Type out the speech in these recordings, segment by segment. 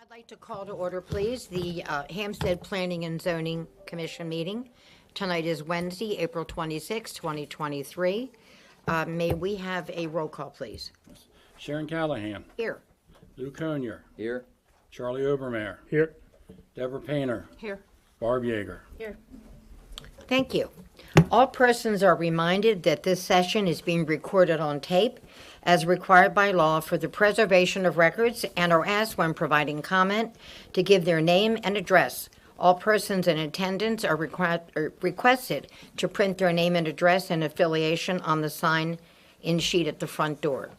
I'd like to call to order, please, the Hampstead Planning and Zoning Commission meeting. Tonight is Wednesday, April 26, 2023. May we have a roll call, please? Sharon Callahan. Here. Lou Conyer. Here. Charlie Obermeyer. Here. Deborah Painter. Here. Barb Yeager. Here. Thank you. All persons are reminded that this session is being recorded on tape as required by law for the preservation of records and are asked when providing comment to give their name and address. All persons in attendance are requested to print their name and address and affiliation on the sign-in sheet at the front door.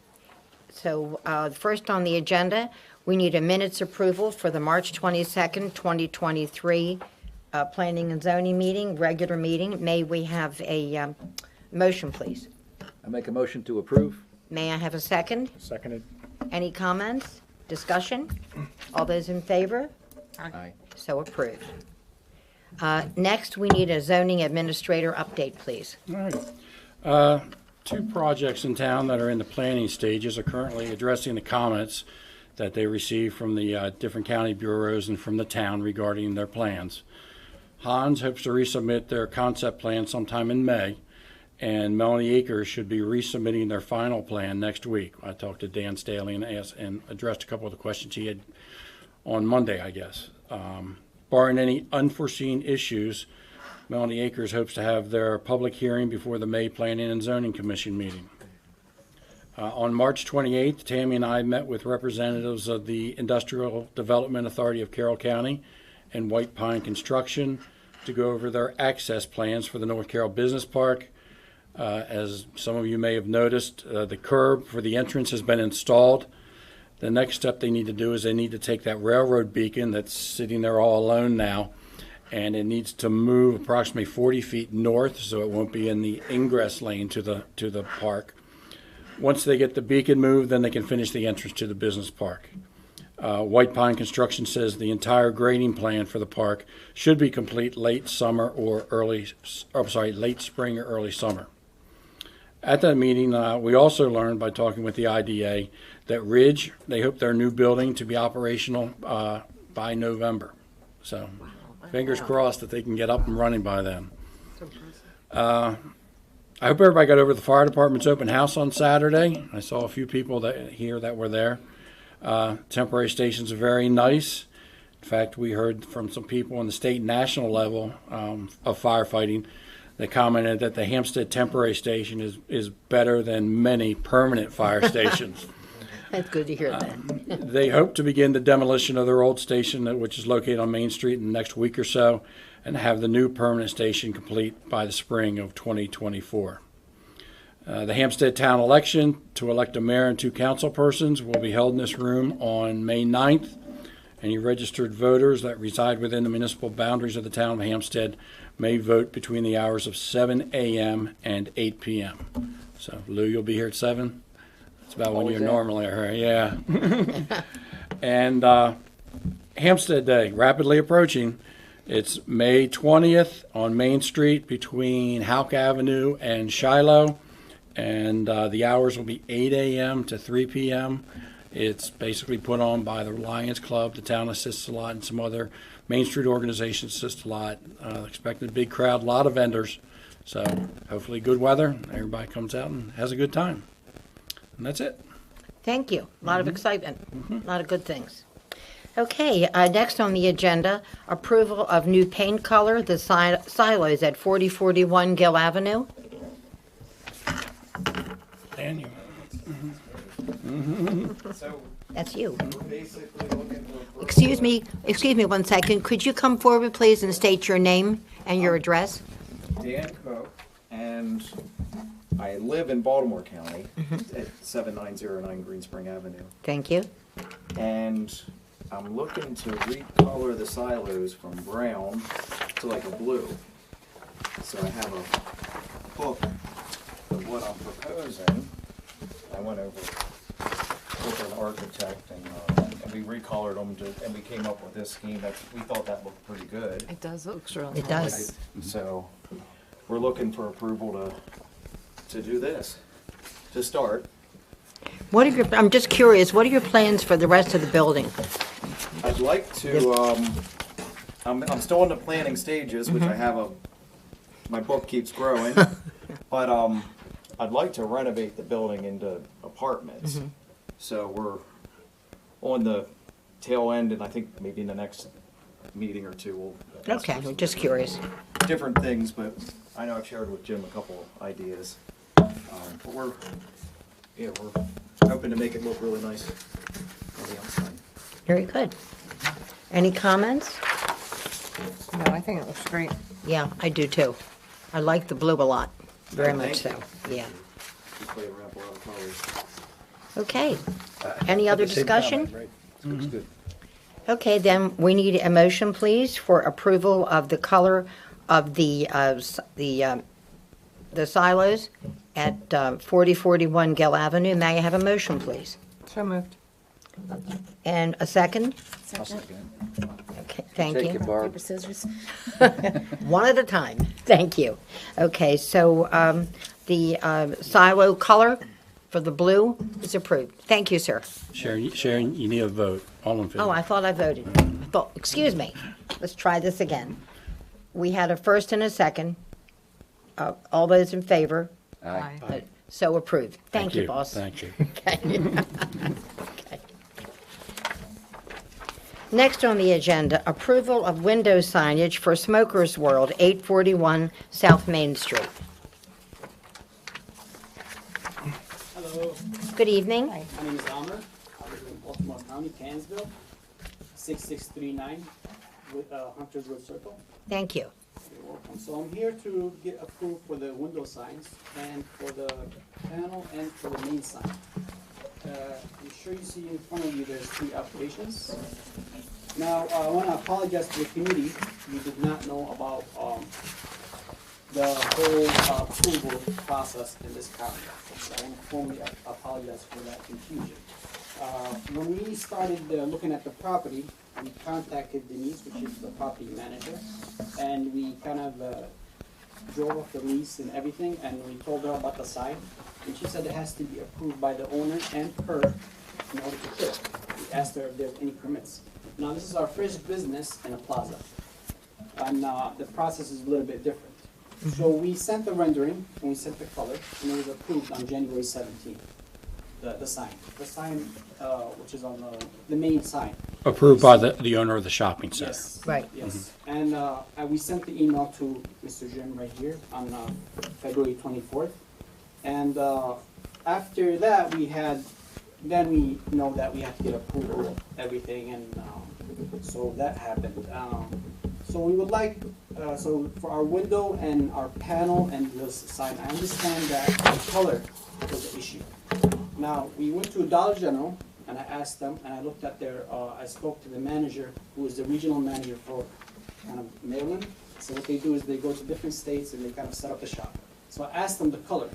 So first on the agenda, we need a minutes approval for the March 22nd, 2023 Planning and Zoning meeting, regular meeting. May we have a motion, please? I make a motion to approve. May I have a second? Seconded. Any comments? Discussion? All those in favor? Aye. So approved. Next, we need a zoning administrator update, please. All right. Two projects in town that are in the planning stages are currently addressing the comments that they received from the different county bureaus and from the town regarding their plans. Hans hopes to resubmit their concept plan sometime in May, and Melanie Akers should be resubmitting their final plan next week. I talked to Dan Staley and addressed a couple of the questions he had on Monday, I guess. Barring any unforeseen issues, Melanie Akers hopes to have their public hearing before the May Planning and Zoning Commission meeting. On March 28th, Tammy and I met with representatives of the Industrial Development Authority of Carroll County and White Pine Construction to go over their access plans for the North Carroll Business Park. As some of you may have noticed, the curb for the entrance has been installed. The next step they need to do is they need to take that railroad beacon that's sitting there all alone now, and it needs to move approximately 40 feet north so it won't be in the ingress lane to the park. Once they get the beacon moved, then they can finish the entrance to the business park. White Pine Construction says the entire grading plan for the park should be complete late spring or early summer. At that meeting, we also learned by talking with the IDA that Ridge, they hope their new building to be operational by November. So fingers crossed that they can get up and running by then. I hope everybody got over the fire department's open house on Saturday. I saw a few people here that were there. Temporary stations are very nice. In fact, we heard from some people on the state and national level of firefighting that commented that the Hampstead temporary station is better than many permanent fire stations. That's good to hear that. They hope to begin the demolition of their old station, which is located on Main Street, in the next week or so, and have the new permanent station complete by the spring of 2024. The Hampstead town election to elect a mayor and two council persons will be held in this room on May 9th. Any registered voters that reside within the municipal boundaries of the town of Hampstead may vote between the hours of 7 a.m. and 8 p.m. So, Lou, you'll be here at 7? That's about when you normally are here, yeah. And Hampstead Day, rapidly approaching. It's May 20th on Main Street between Houck Avenue and Shiloh. And the hours will be 8 a.m. to 3 p.m. It's basically put on by the Lions Club. The town assists a lot, and some other Main Street organizations assist a lot. Expecting a big crowd, a lot of vendors. So hopefully good weather. Everybody comes out and has a good time. And that's it. Thank you. A lot of excitement. A lot of good things. Okay, next on the agenda, approval of new paint color, the silos at 4041 Gill Avenue. Daniel. So That's you. we're basically looking for Excuse me 1 second. Could you come forward, please, and state your name and your address? Dan Cook, and I live in Baltimore County at 7909 Green Spring Avenue. Thank you. And I'm looking to recolor the silos from brown to like a blue. So I have a book of what I'm proposing. I went over with an architect and we recolored them and we came up with this scheme. We thought that looked pretty good. It does, looks really It does. So we're looking for approval to do this, to start. I'm just curious, what are your plans for the rest of the building? I'd like to, I'm still in the planning stages, which I have my book keeps growing. But I'd like to renovate the building into apartments. So we're on the tail end, and I think maybe in the next meeting or two we'll. Okay, I'm just curious. Different things, but I know I've shared with Jim a couple ideas. But we're hoping to make it look really nice on the outside. Very good. Any comments? No, I think it looks great. Yeah, I do too. I like the blue a lot, very much so, Thank yeah. We play around with a lot of colors. Okay, any other discussion? Looks good. Okay, then we need a motion, please, for approval of the color of the silos at 4041 Gill Avenue. May I have a motion, please? So moved. And a second? I'll second it. Okay, thank Take it, you. Barb. Paper, scissors. One at a time, thank you. Okay, so the silo color for the blue is approved. Thank you, sir. Sharon, you need a vote. All in favor? Oh, I thought I voted. Excuse me. Let's try this again. We had a first and a second. All those in favor? Aye. So approved. Thank you, boss. Thank you. Okay. Next on the agenda, approval of window signage for Smokers World, 841 South Main Street. Hello, Good evening. my name is Amr. I live in Baltimore County, Kansville, 6639 with Hunter's Road Circle. Thank you. You're welcome. So I'm here to get approved for the window signs and for the panel and for the main sign. I'm sure you see in front of you there's 3 applications. Now, I want to apologize to the committee. We did not know about the whole approval process in this county. So I want to formally apologize for that confusion. When we started looking at the property, we contacted Denise, which is the property manager, and we kind of drove up the lease and everything, and we told her about the sign, and she said it has to be approved by the owner and her in order to put it. We asked her if there's any permits. Now, this is our first business in a plaza, and the process is a little bit different. So we sent the rendering, and we sent the color, and it was approved on January 17th, the sign. The sign, which is on the main sign. Approved by the owner of the shopping center. Yes. Right. Yes, and we sent the email to Mr. Jim right here on February 24th. And after that, then we know that we have to get approval of everything, and so that happened. So we would like, so for our window and our panel and this sign, I understand that the color was the issue. Now, we went to Dollar General, and I asked them, and I looked at I spoke to the manager, who is the regional manager for kind of Maryland. So what they do is they go to different states and they kind of set up a shop. So I asked them the color,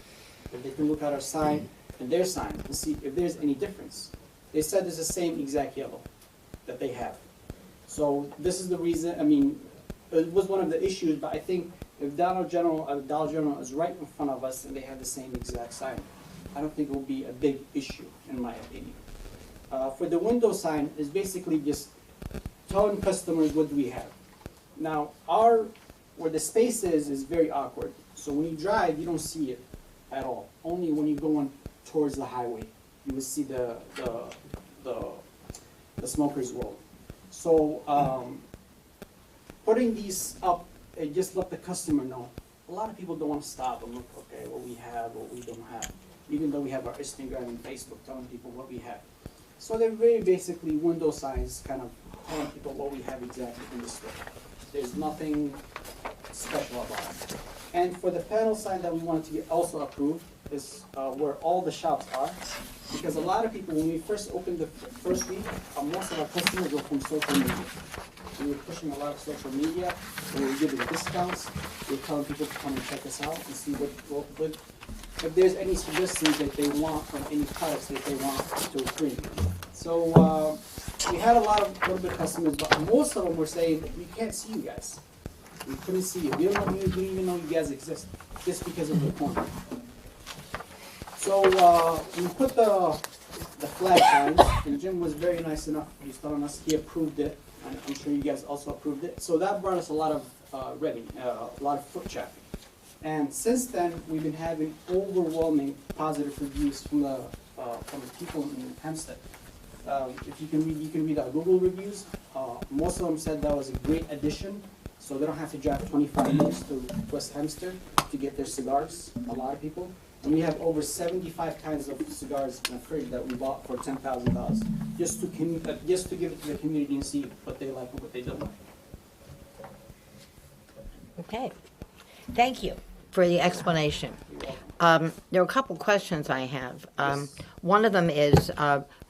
if they can look at our sign and their sign and see if there's any difference. They said it's the same exact yellow that they have. So this is the reason, I mean, it was one of the issues, but I think if Dollar General is right in front of us and they have the same exact sign, I don't think it will be a big issue, in my opinion. For the window sign, is basically just telling customers what do we have. Now, where the space is very awkward. So when you drive, you don't see it at all. Only when you're going towards the highway, you will see the Smokers World. So putting these up, it just let the customer know. A lot of people don't want to stop and look, okay, what we have, what we don't have. Even though we have our Instagram and Facebook telling people what we have. So they're very basically window signs, kind of telling people what we have exactly in the store. There's nothing special about it. And for the panel sign that we wanted to get also approved is where all the shops are. Because a lot of people, when we first opened the first week, most of our customers were from social media. We were pushing a lot of social media, and we were giving discounts. We were telling people to come and check us out and see what if there's any suggestions that they want from any products that they want to approve. So we had a little bit of customers, but most of them were saying, we can't see you guys. We couldn't see you. We don't even know you guys exist, just because of the corner. So we put the the flag signs, and Jim was very nice enough, he's telling us he approved it, and I'm sure you guys also approved it. So that brought us a lot of revenue, a lot of foot traffic. And since then, we've been having overwhelming positive reviews from the people in Hampstead. If you can read our Google reviews. Most of them said that was a great addition, so they don't have to drive 25 minutes to West Hampstead to get their cigars. A lot of people. And we have over 75 kinds of cigars in a fridge that we bought for $10,000, just to give it to the community and see what they like and what they don't like. Okay. Thank you for the explanation. There are a couple questions I have. Yes. One of them is,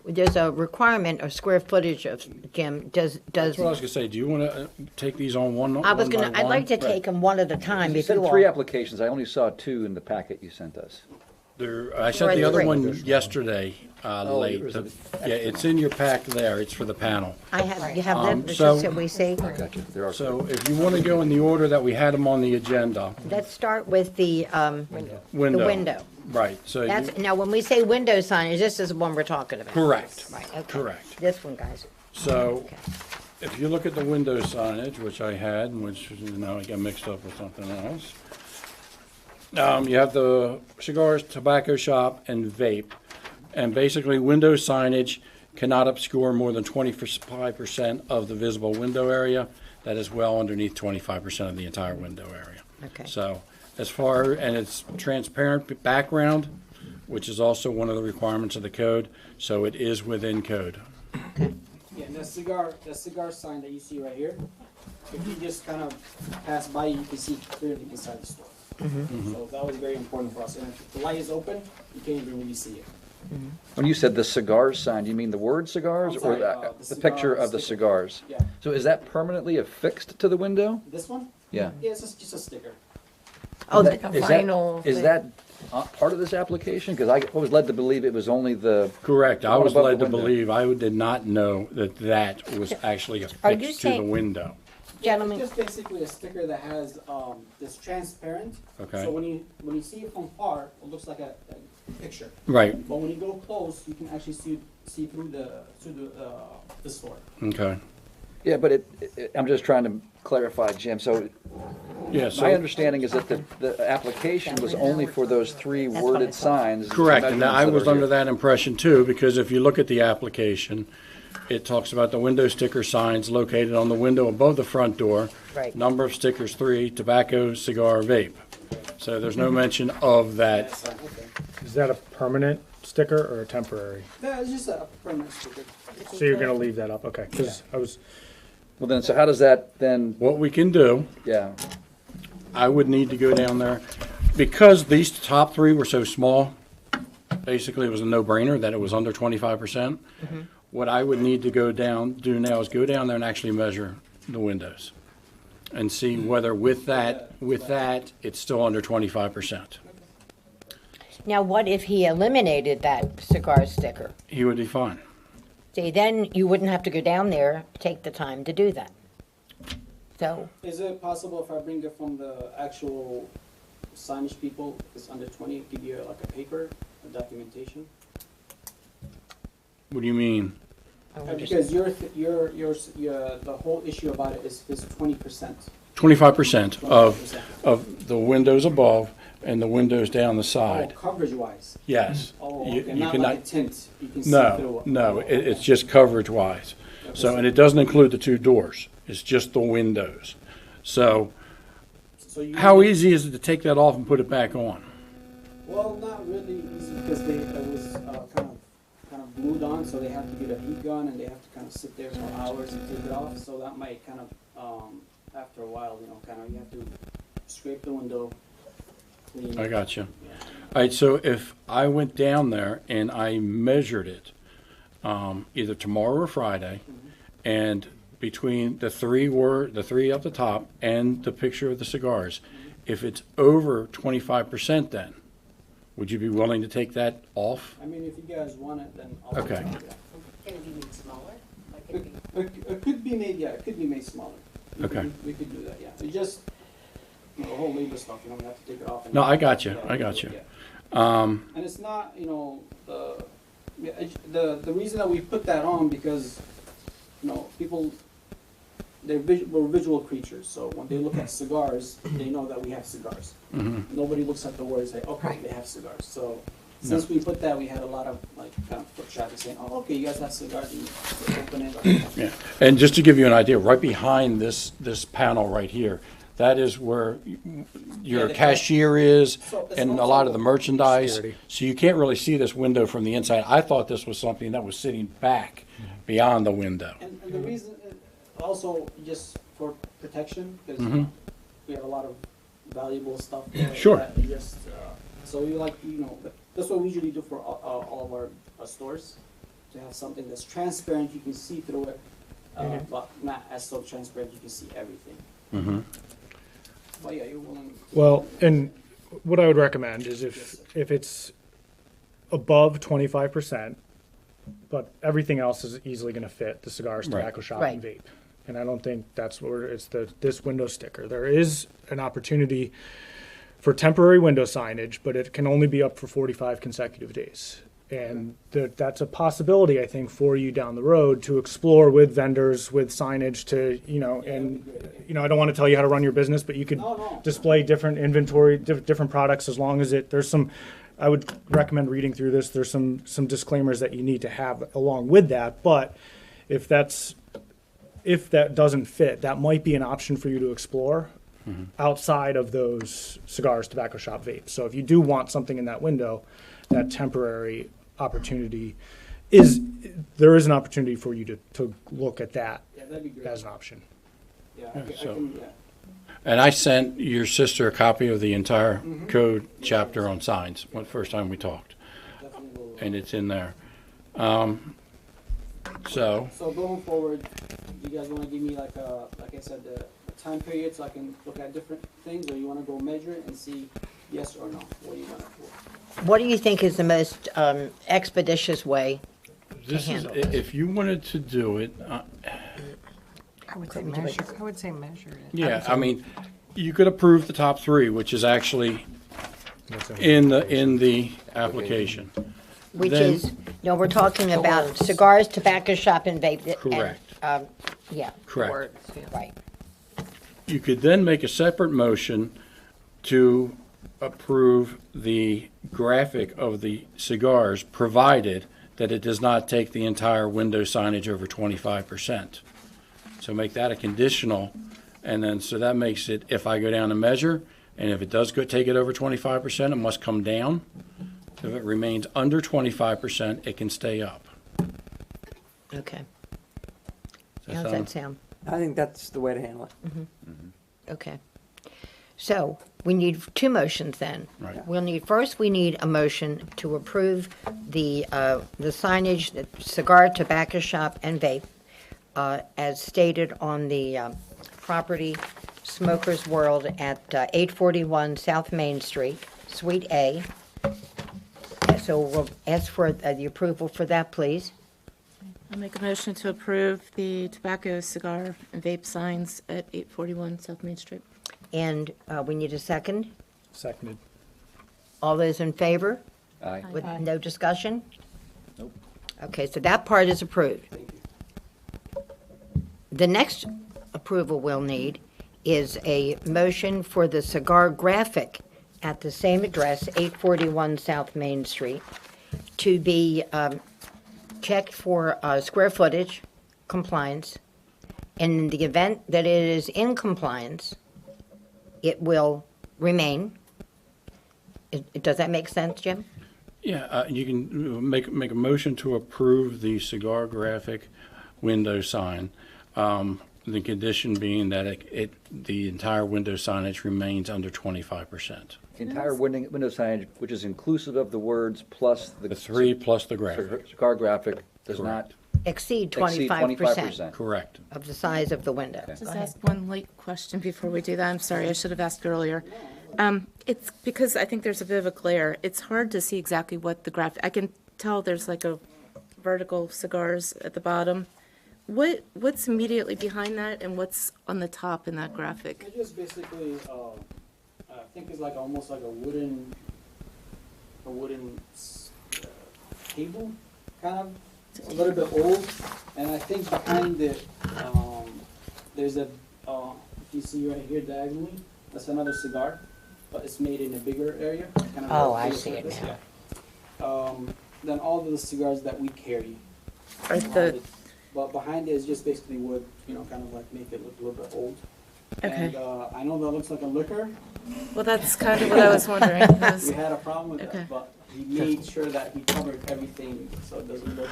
there's a requirement of square footage of, Jim, does, That's what I was gonna say. Do you wanna take these on one I was by gonna, I'd like to one? take them one at a time You if you sent 3 will. applications. I only saw 2 in the packet you sent us. I sent Right, the other right. one yesterday, Oh, late. yours is- Yeah, it's in your pack there. It's for the panel. I have, you have Um, them, so- just so we see. I got you. There are. So if you wanna go in the order that we had them on the agenda, Let's start with the window. window. Right, so you, That's, now, when we say window signage, this is the one we're talking about. correct, Right, okay. correct. This one, guys. So Okay. if you look at the window signage, which I had, and which, now I got mixed up with something else. You have the cigars, tobacco shop, and vape. And basically, window signage cannot obscure more than 25% of the visible window area. That is well underneath 25% of the entire window area. Okay. So as far, and it's transparent background, which is also one of the requirements of the code, so it is within code. Yeah, and the cigar sign that you see right here, if you just kind of pass by, you can see clearly inside the store. So that was very important for us. And if the light is open, you can't even really see it. When you said the cigars sign, do you mean the word cigars I'm or sorry, the the picture cigar of the sticker. cigars? Yeah. So is that permanently affixed to the window? This one? Yeah. Yeah, it's just a sticker. Oh, Is the- that- vinyl Is thing. that part of this application? Because I was led to believe it was only the, Correct. I What was about led the to window? believe, I did not know that that was actually you affixed to the saying- window. Gentlemen. It's just basically a sticker that has this transparent. Okay. So when you see it from far, it looks like a picture. Right, But when you go close, you can actually see through the store. okay. yeah, but I'm just trying to clarify, Jim. So Yeah, my so, understanding is that the application was only for those 3 That's what I worded thought. signs. correct, and I was under that. that impression too, because if you look at the application, it talks about the window sticker signs located on the window above the front door. Right. Number of stickers, 3, tobacco, cigar, vape. So there's no mention of that. That's okay. Is that a permanent sticker or a temporary? No, it's just a permanent sticker. So you're gonna leave that up, okay? Because I was, Well, then, so how does that then, What we can do, yeah, I would need to go down there, because these top 3 were so small, basically it was a no-brainer that it was under 25%. What I would need to do now is go down there and actually measure the windows and see whether with that, it's still under 25%. Now, what if he eliminated that cigar sticker? He would be fine. See, then you wouldn't have to go down there, take the time to do that. So, Is it possible if I bring it from the actual signage people, if it's under 20, give you like a paper, a documentation? What do you mean? Because the whole issue about it is 20%. 25% of the windows above and the windows down the Oh, side. coverage-wise. Yes. Oh, You- okay, you not cannot- like a tint, you can see through No, it. it's just coverage-wise. So, and it doesn't include the 2 doors. It's just the windows. So So you how easy is it to take that off and put it back on? Well, not really easy because it was kind of glued on, so they have to get a heat gun and they have to kind of sit there for hours and take it off. So that might kind of after a while, kind of you have to scrape the window, clean. I got you. Yeah. All right, so if I went down there and I measured it, either tomorrow or Friday, and between the 3 up the top and the picture of the cigars, if it's over 25% then, would you be willing to take that off? I mean, if you guys want it, then I'll Okay. take it. can it be made smaller? It could be made, it could be made smaller. Okay. We could do that, yeah. It just, the whole labor stuff, we have to take it off. And No, I got you, Yeah, I got you. yeah. And it's not, Yeah, the reason that we put that on because, you know, people, we're visual creatures, so when they look at cigars, they know that we have cigars. Nobody looks at the word and say, okay, Right. they have cigars. So since we put that, we had a lot of like kind of foot traffic saying, oh, okay, you guys have cigars, and you open it. Yeah, and just to give you an idea, right behind this panel right here, that is where your the cashier is So it's and a also- lot of the merchandise. Security. So you can't really see this window from the inside. I thought this was something that was sitting back beyond the window. And the reason, also just for protection, because we have a lot of valuable stuff there. Sure. That we just, so we like, you know, that's what we usually do for all of our stores, to have something that's transparent, you can see through it, but not as so transparent you can see everything. But yeah, you're willing. Well, and what I would recommend is if it's above 25%, but everything else is easily going to fit the cigars, Right. tobacco shop, and Right. vape. And I don't think that's where it's this window sticker. There is an opportunity for temporary window signage, but it can only be up for 45 consecutive days. And that's a possibility, I think, for you down the road to explore with vendors, with signage to, you know, and, you know, I don't want to tell you how to run your business, but you could No. display different inventory, different products as long as there's some, I would recommend reading through this. There's some disclaimers that you need to have along with that. But if that doesn't fit, that might be an option for you to explore outside of those cigars, tobacco shop, vapes. So if you do want something in that window, that temporary opportunity there is an opportunity for you to look at that Yeah, that'd be great. as an option. Yeah, so- And I sent your sister a copy of the entire code chapter on signs, when first time we talked, definitely will. and it's in there. So, So going forward, you guys wanna give me like I said, a time period so I can look at different things, or you wanna go measure it and see yes or no? What do you wanna do? What do you think is the most expeditious way? this is, handle this. if you wanted to do it, I would say measure, I would say measure it. yeah, I mean, you could approve the top three, which is actually That's a- in the application. Which Then- is, no, we're talking about cigars, tobacco shop, and vape. and, Correct. Yeah, Correct. Words, yeah. right. You could then make a separate motion to approve the graphic of the cigars, provided that it does not take the entire window signage over 25%. So make that a conditional, and then, so that makes it, if I go down and measure, and if it does take it over 25%, it must come down. If it remains under 25%, it can stay up. Okay. Does How's that sound? I think that's the way to handle it. Okay. So we need two motions then. Right. We need a motion to approve the signage, the cigar, tobacco shop, and vape, as stated on the property Smokers World at 841 South Main Street, Suite A. So we'll ask for the approval for that, please. I'll make a motion to approve the tobacco, cigar, and vape signs at 841 South Main Street. And we need a second. Seconded. All those in favor? Aye. With Aye. no discussion? Nope. Okay, so that part is approved. The next approval we'll need is a motion for the cigar graphic at the same address, 841 South Main Street, to be checked for square footage compliance. And in the event that it is in compliance, it will remain. Does that make sense, Jim? Yeah, you can make a motion to approve the cigar graphic window sign. The condition being that the entire window signage remains under 25%. Entire window signage, which is inclusive of the words plus The three plus the graphic. cigar graphic, does not Exceed exceed 25% 25%. Correct. of the size of the window. Go Just ahead. ask one late question before we do that. I'm sorry, I should have asked earlier. It's because I think there's a bit of a glare. It's hard to see exactly what the graphic, I can tell there's like a vertical cigars at the bottom. What's immediately behind that and what's on the top in that graphic? It just basically, I think it's like almost like a wooden table kind of a little bit old, and I think behind it, there's a, if you see right here diagonally, that's another cigar, but it's made in a bigger area. Kind of Oh, like I bigger see it surface, now. yeah. Then all of the cigars that we carry. Are the, But behind it is just basically wood, kind of like make it look a little bit old. Okay. And I know that looks like a liquor. well, that's kind of what I was wondering. We had a problem with Okay. that, but he made sure that he covered everything so it doesn't look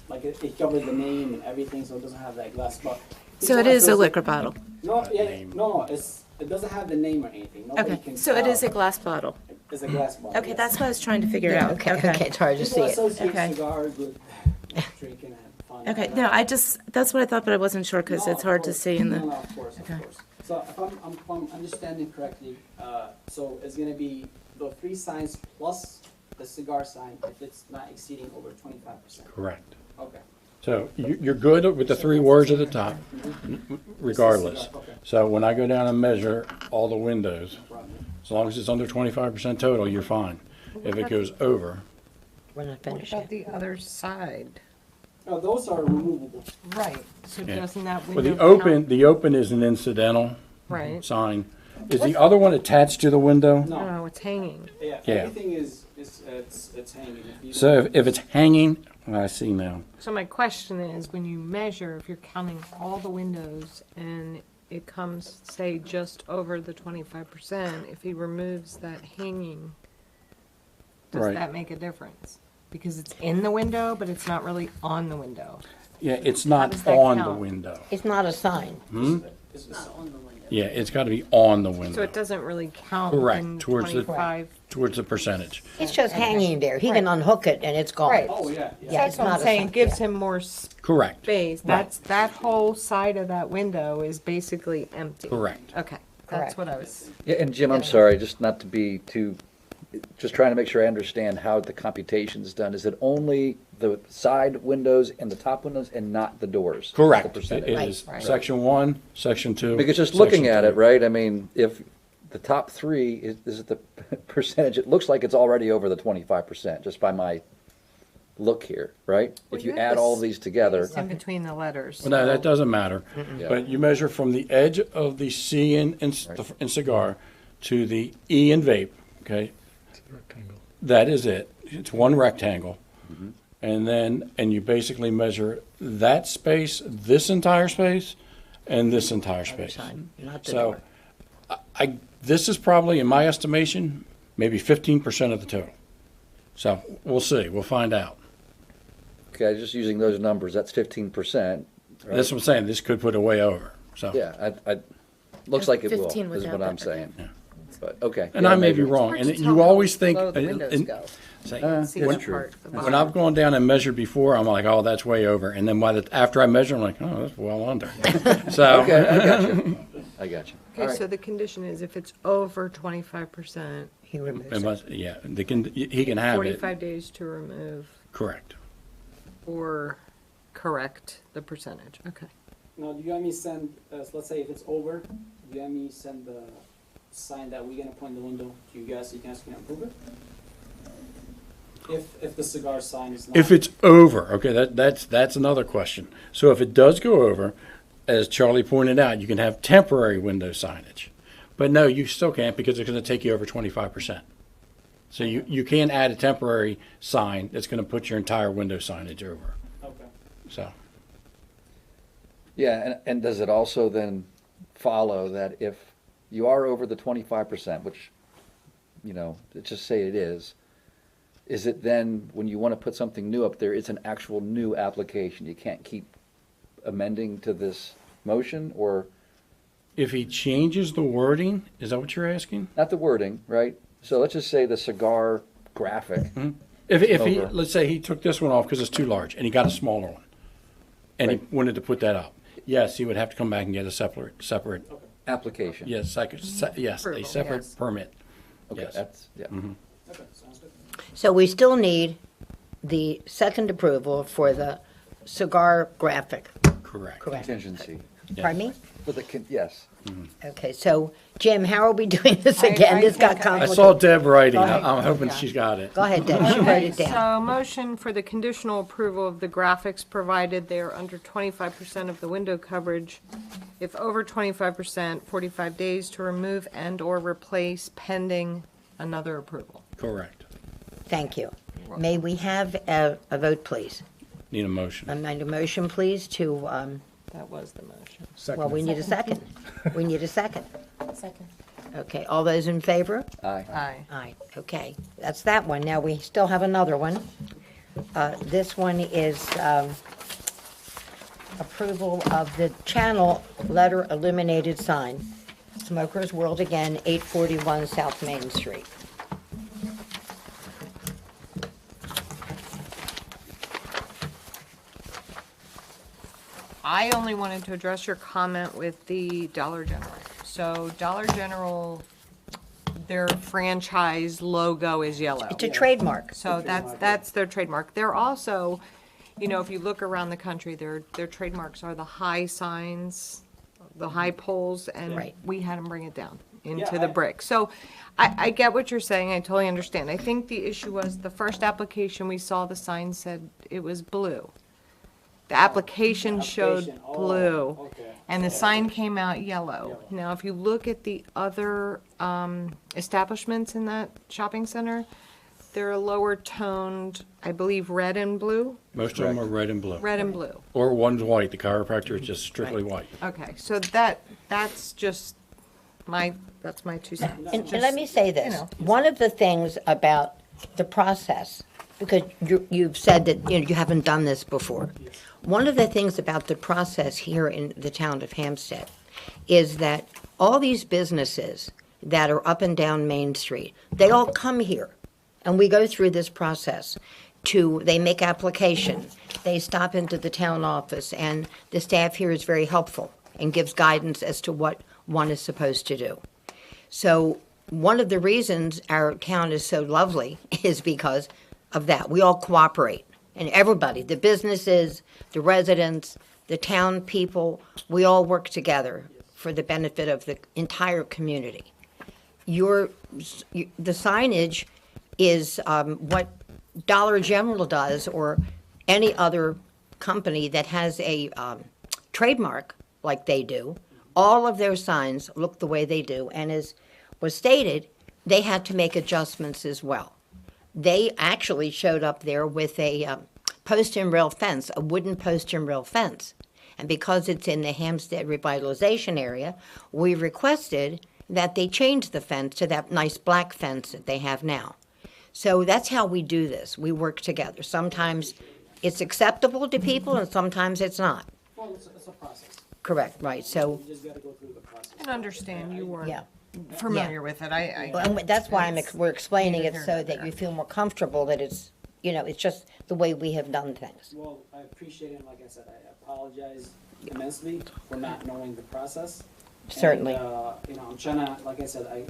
like it covered the name and everything, so it doesn't have that glass. But So it is a liquor bottle. No, yeah, no, it doesn't have the name or anything. Nobody Okay, can so it tell. is a glass bottle. It's a glass bottle. Okay, yes. that's what I was trying to figure out. Okay, it's hard to see People it. associate Okay. cigars with drinking and fun. Okay, no, that's what I thought, but I wasn't sure because No, it's of hard to course. see in No, the, no, of course, of Okay. course. So if I'm understanding correctly, so it's gonna be the 3 signs plus the cigar sign if it's not exceeding over 25%. Correct. Okay. So you're good with the 3 words at the top, regardless. Cigar, okay. So when I go down and measure all the windows, Right. as long as it's under 25% total, you're fine. If it goes over, We're not What finished about yet. the other side? No, those are removable. Right, so Yeah. doesn't that well, window the open is an incidental Right. sign. Is the other one attached to the window? No, No, it's hanging. yeah, Yeah. everything is it's hanging. If you So don't- if it's hanging, I see now. So my question is, when you measure, if you're counting all the windows and it comes, say, just over the 25%, if he removes that hanging, does Right. that make a difference? Because it's in the window, but it's not really on the window. Yeah, it's not does that on the count? window. It's not a sign. It's Yeah, it's got to be on the So window, it doesn't really count Correct, in towards the- 25. towards the percentage. It's just hanging there. He can unhook it and it's gone. Right. Oh, yeah, yeah. Yeah, That's it's what not I'm a saying, sign, it gives yeah. him more Correct, space. That's, that whole side of that window is basically empty. correct. Okay, Correct. that's what I was, Yeah, and Jim, I'm sorry, just not to be too, just trying to make sure I understand how the computation is done. Is it only the side windows and the top windows and not the doors? Correct. The percentage? It is section 1, section 2. Because just looking section at it, 3. right, I mean, if the top 3 is the percentage, it looks like it's already over the 25%, just by my look here, right? Well, If you you have add all of this these together, it's in between the letters. Well, no, that doesn't matter. Yeah. But you measure from the edge of the C in cigar to the E in vape, okay? That is it. It's one rectangle. And you basically measure that space, this entire space, and this entire space. Sign, not the So door. this is probably, in my estimation, maybe 15% of the total. So we'll see. We'll find out. okay, just using those numbers, that's 15%. That's what I'm saying. This could put it way over. So. Yeah, looks like it will, 15 is without what I'm that, saying. Yeah. But, okay. And yeah, I may be maybe. wrong. hard And to tell you how always think, low the windows go. say, See that's that true. part, the when bottom. I've gone down and measured before, I'm like, oh, that's way over. And then after I measure, I'm like, oh, that's well under. So, Okay, I got you. I got you. All Okay, right. so the condition is if it's over 25%, He removes it it. must, yeah, he can have it. 45 days to remove Correct. or correct the percentage. Okay. Now, do you want me to send, let's say if it's over, do you want me to send the sign that we're gonna put in the window to you guys so you guys can approve it? If the cigar sign is not. If it's over, okay, that's another question. So if it does go over, as Charlie pointed out, you can have temporary window signage. But no, you still can't because it's going to take you over 25%. So you can add a temporary sign that's going to put your entire window signage over. Okay. So, Yeah, and does it also then follow that if you are over the 25%, which, let's just say it is it then, when you want to put something new up there, it's an actual new application? You can't keep amending to this motion, or, if he changes the wording, is that what you're asking? not the wording, right? So let's just say the cigar graphic. If he, Over. let's say he took this one off because it's too large and he got a smaller one and he Right. wanted to put that up, yes, he would have to come back and get a separate, Application. yes, yes, a Approval, separate yes. permit. Okay, Yes. that's, yeah. Okay, sounds good. So we still need the second approval for the cigar graphic, Correct. Correct. Contingency. Pardon me? For the, yes. Okay, so, Jim, how are we doing this I- again? I This got think I- I complicated. saw Deb writing. Go ahead. I'm hoping she's got it. Go ahead, Deb, she wrote it down. So motion for the conditional approval of the graphics provided they are under 25% of the window coverage. If over 25%, 45 days to remove and/or replace pending another approval. Correct. Thank you. May we have a vote, please? Need a motion. I need a motion, please, to, That was the motion. well, we need a second. We need a second. Second. Okay, all those in favor? Aye. Aye. Aye, okay. That's that one. Now, we still have another one. This one is approval of the channel letter illuminated sign, Smokers World Again, 841 South Main Street. I only wanted to address your comment with the Dollar General. So Dollar General, their franchise logo is yellow. It's a trademark. So that's their trademark. They're also, you know, if you look around the country, their trademarks are the high signs, the high poles, and Right. we had them bring it down into Yeah, the I- brick. So I get what you're saying. I totally understand. I think the issue was the first application we saw, the sign said it was blue. The application showed Application, oh, blue, okay. and the sign came out yellow. Now, if you look at the other establishments in that shopping center, they're a lower toned, I believe, red and blue. Most of them are red and blue. Red and blue. Or one's white. The chiropractor is just strictly white. Okay, so that's just that's my 2 cents. And let me say this, know. one of the things about the process, because you've said that, you haven't done this before. One of the things about the process here in the town of Hampstead is that all these businesses that are up and down Main Street, they all come here, and we go through this process they make application, they stop into the town office, and the staff here is very helpful and gives guidance as to what one is supposed to do. So one of the reasons our town is so lovely is because of that. We all cooperate, and everybody, the businesses, the residents, the town people, we all work together for the benefit of the entire community. The signage is what Dollar General does, or any other company that has a trademark like they do. All of their signs look the way they do, and as was stated, they had to make adjustments as well. They actually showed up there with a post and rail fence, a wooden post and rail fence. And because it's in the Hampstead revitalization area, we requested that they change the fence to that nice black fence that they have now. So that's how we do this. We work together. Sometimes it's acceptable to people, and sometimes it's not. Well, it's a process. Correct, right, so, You just gotta go through the process. And understand you weren't yeah. familiar with it. And that's why we're explaining it Neither so here nor that there. you feel more comfortable that it's, it's just the way we have done things. Well, I appreciate it, like I said, I apologize immensely for not knowing the process. Certainly. And, I'm trying to, like I said, I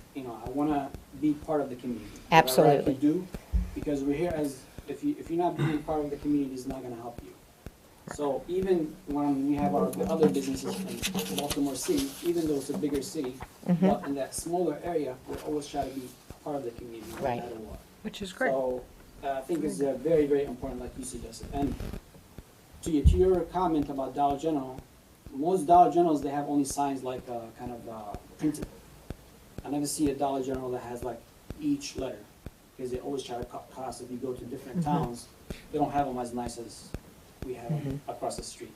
wanna be part of the community. Absolutely. Whatever I can do, because we're here as, if you're not being part of the community, it's not gonna help you. So even when we have the other businesses in Baltimore City, even though it's a bigger city, but in that smaller area, we always try to be part of the community, no Right. matter what. Which is great. So, I think it's very, very important, like you suggested. And to your comment about Dollar General, most Dollar Generals, they have only signs like kind of printed. I never see a Dollar General that has like each letter, because they always try to cut costs. If you go to different towns, they don't have them as nice as we have them across the street.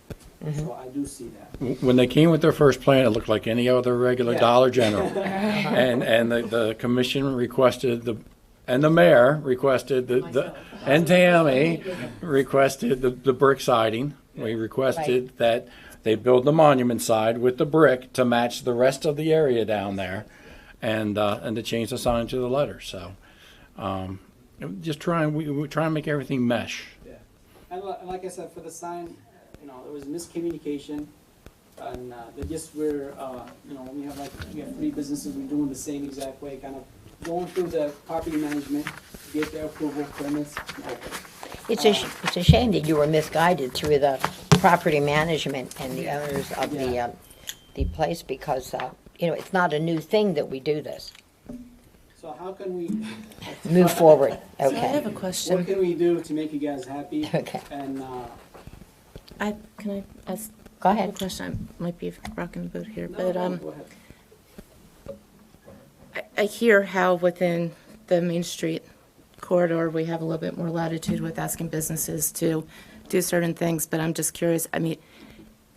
So I do see that. When they came with their first plan, it looked like any other regular Yeah. Dollar General. And the commission requested and the mayor requested and Tammy requested the brick siding. We requested that they build the monument side with the brick to match the rest of the area down there, and to change the sign to the letters. So, we try and make everything mesh. Yeah. And like I said, for the sign, there was miscommunication. And they just were, we have 3 businesses, we're doing the same exact way, kind of going through the property management, get their approval permits. Okay. It's a shame that you were misguided through the property management and the owners of the place because, it's not a new thing that we do this. So how can we, Move forward, So I have okay? a question. what can we do to make you guys happy? Okay. And, Can I ask Go a ahead. question? I might be rocking the boat here, no, but, no, go ahead. I hear how within the Main Street corridor, we have a little bit more latitude with asking businesses to do certain things, but I'm just curious, I mean,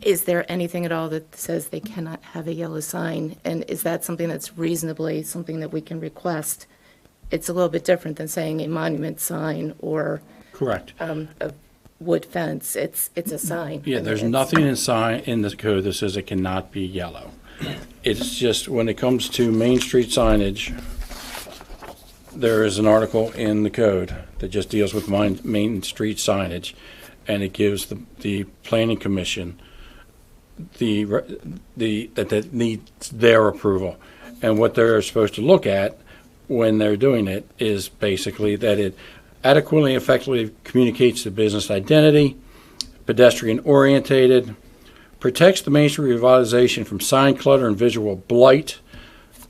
is there anything at all that says they cannot have a yellow sign? And is that something that's reasonably something that we can request? It's a little bit different than saying a monument sign or Correct. a wood fence. It's a sign. Yeah, there's nothing in the code that says it cannot be yellow. It's just, when it comes to Main Street signage, there is an article in the code that just deals with Main Street signage, and it gives the planning commission that needs their approval. And what they're supposed to look at when they're doing it is basically that it adequately and effectively communicates the business identity, pedestrian orientated, protects the Main Street revitalization from sign clutter and visual blight.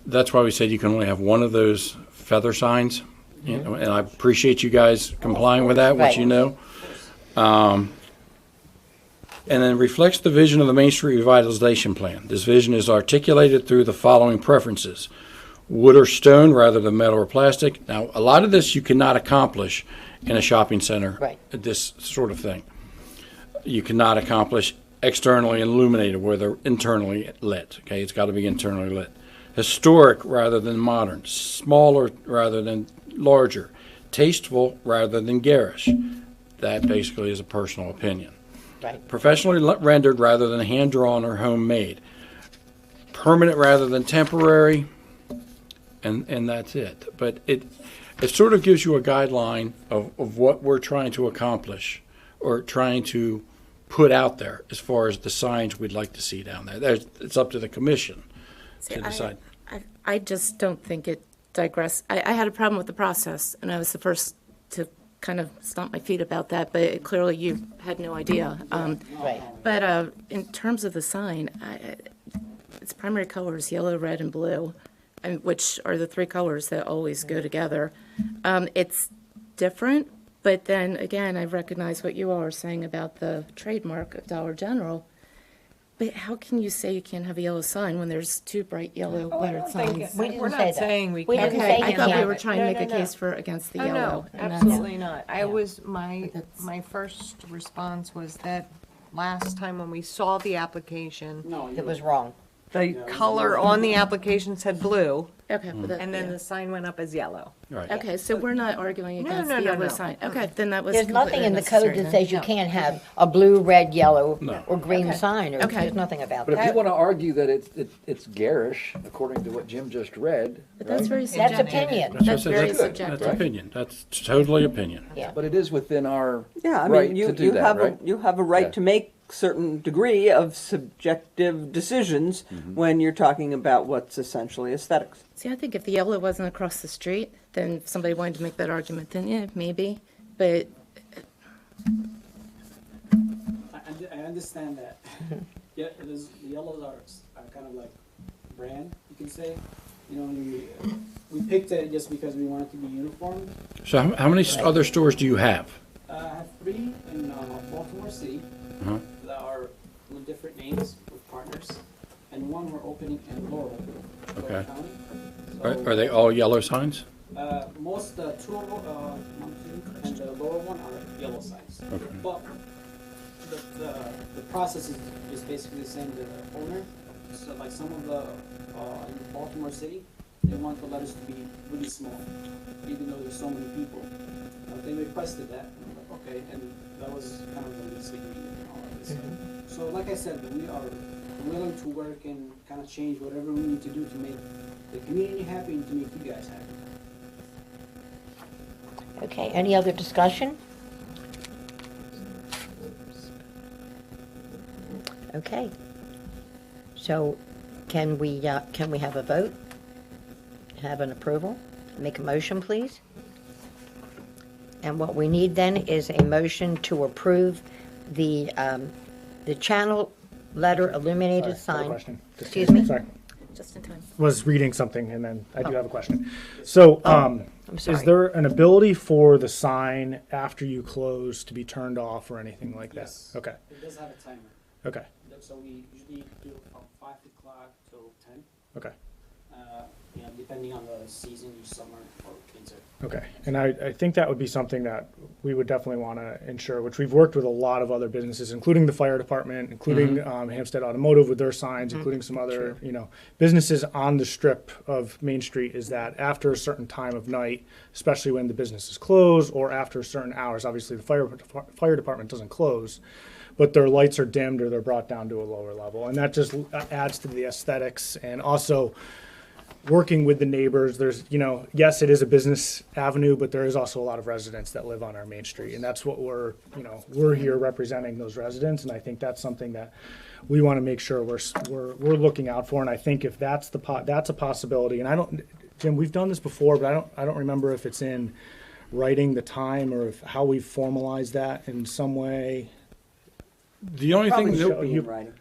That's why we said you can only have one of those feather signs. And I appreciate you guys complying with that, which Right. you know. And then reflects the vision of the Main Street revitalization plan. This vision is articulated through the following preferences: wood or stone rather than metal or plastic. Now, a lot of this you cannot accomplish in a shopping center. Right. This sort of thing. You cannot accomplish externally illuminated where they're internally lit. Okay, it's got to be internally lit. Historic rather than modern. Smaller rather than larger. Tasteful rather than garish. That basically is a personal opinion. Right. Professionally rendered rather than hand-drawn or homemade. Permanent rather than temporary, and that's it. But it sort of gives you a guideline of what we're trying to accomplish or trying to put out there as far as the signs we'd like to see down there. It's up to the commission to decide. I just don't think it digress. I had a problem with the process, and I was the first to kind of stomp my feet about that, but clearly you had no idea. Right. But in terms of the sign, its primary colors, yellow, red, and blue, which are the three colors that always go together. It's different, but then again, I recognize what you all are saying about the trademark of Dollar General. But how can you say you can't have a yellow sign when there's two bright yellow lettered signs? We didn't We're say not that. saying we We can't. didn't Okay, say I you thought we can't. were trying to No, make a no, no. case for against the Oh, yellow. no, and that's- absolutely not. But that's- My first response was that last time when we saw the application, No, It was wrong. the color on the application said blue, Okay, but that, and then yeah. the sign went up as yellow. Right. Okay, so we're not arguing No, against no, the no, yellow no. sign. Okay, then that was There's nothing completely in the code unnecessary that then. says you can't have a blue, red, yellow, No. or green Okay. sign, or Okay. there's nothing about But if you that. want to argue that it's garish, according to what Jim just read, But that's right? very That's subjective. opinion. That's That's what I very said. subjective. That's opinion. That's totally opinion. Yeah. But it is within our Yeah, I right mean, you, to do you that, have right? you have a right Yeah. to make certain degree of subjective decisions Mm-hmm. when you're talking about what's essentially aesthetics. See, I think if the yellow wasn't across the street, then if somebody wanted to make that argument, then yeah, maybe. But I understand that. Yeah, the yellows are kind of like brand, you can say. You know, we picked it just because we wanted to be uniform. So how many other stores do you have? I have 3 in Baltimore City Uh-huh. that are with different names with partners, and 1 we're opening in Laurel, Carroll Okay. County. Are they all yellow signs? Most 2 of them, 1, 2, and the lower one are yellow signs. Okay. But the process is basically the same. The owner, so like some of the in Baltimore City, they want the letters to be really small, even though there's so many people. They requested that. And I'm like, okay, and that was kind of the least agreement and all of this. So like I said, we are willing to work and kind of change whatever we need to do to make the community happy and to make you guys happy. Okay, any other discussion? Okay. So can we have a vote? Have an approval? Make a motion, please? And what we need then is a motion to approve the The channel letter illuminated Sorry, I have a sign. question. Excuse me? Sorry. Just in time. Was reading something, and then I do have a question. So, I'm is sorry. there an ability for the sign after you close to be turned off or anything like that? Yes. Okay, It does have a timer. okay, So we usually do it from 5 o'clock till 10. okay, Depending on the season, summer or winter. okay. And I think that would be something that we would definitely want to ensure, which we've worked with a lot of other businesses, including the fire department, including Hampstead Automotive with their signs, including some other, businesses on the strip of Main Street, is that after a certain time of night, especially when the business is closed or after certain hours, obviously the fire department doesn't close, but their lights are dimmed or they're brought down to a lower level. And that just adds to the aesthetics, and also working with the neighbors. There's, yes, it is a business avenue, but there is also a lot of residents that live on our main street. And that's what we're here representing, those residents. And I think that's something that we want to make sure we're looking out for. And I think if that's that's a possibility. And Jim, we've done this before, but I don't remember if it's in writing the time or how we formalize that in some way. The only Probably thing, should that- be in writing.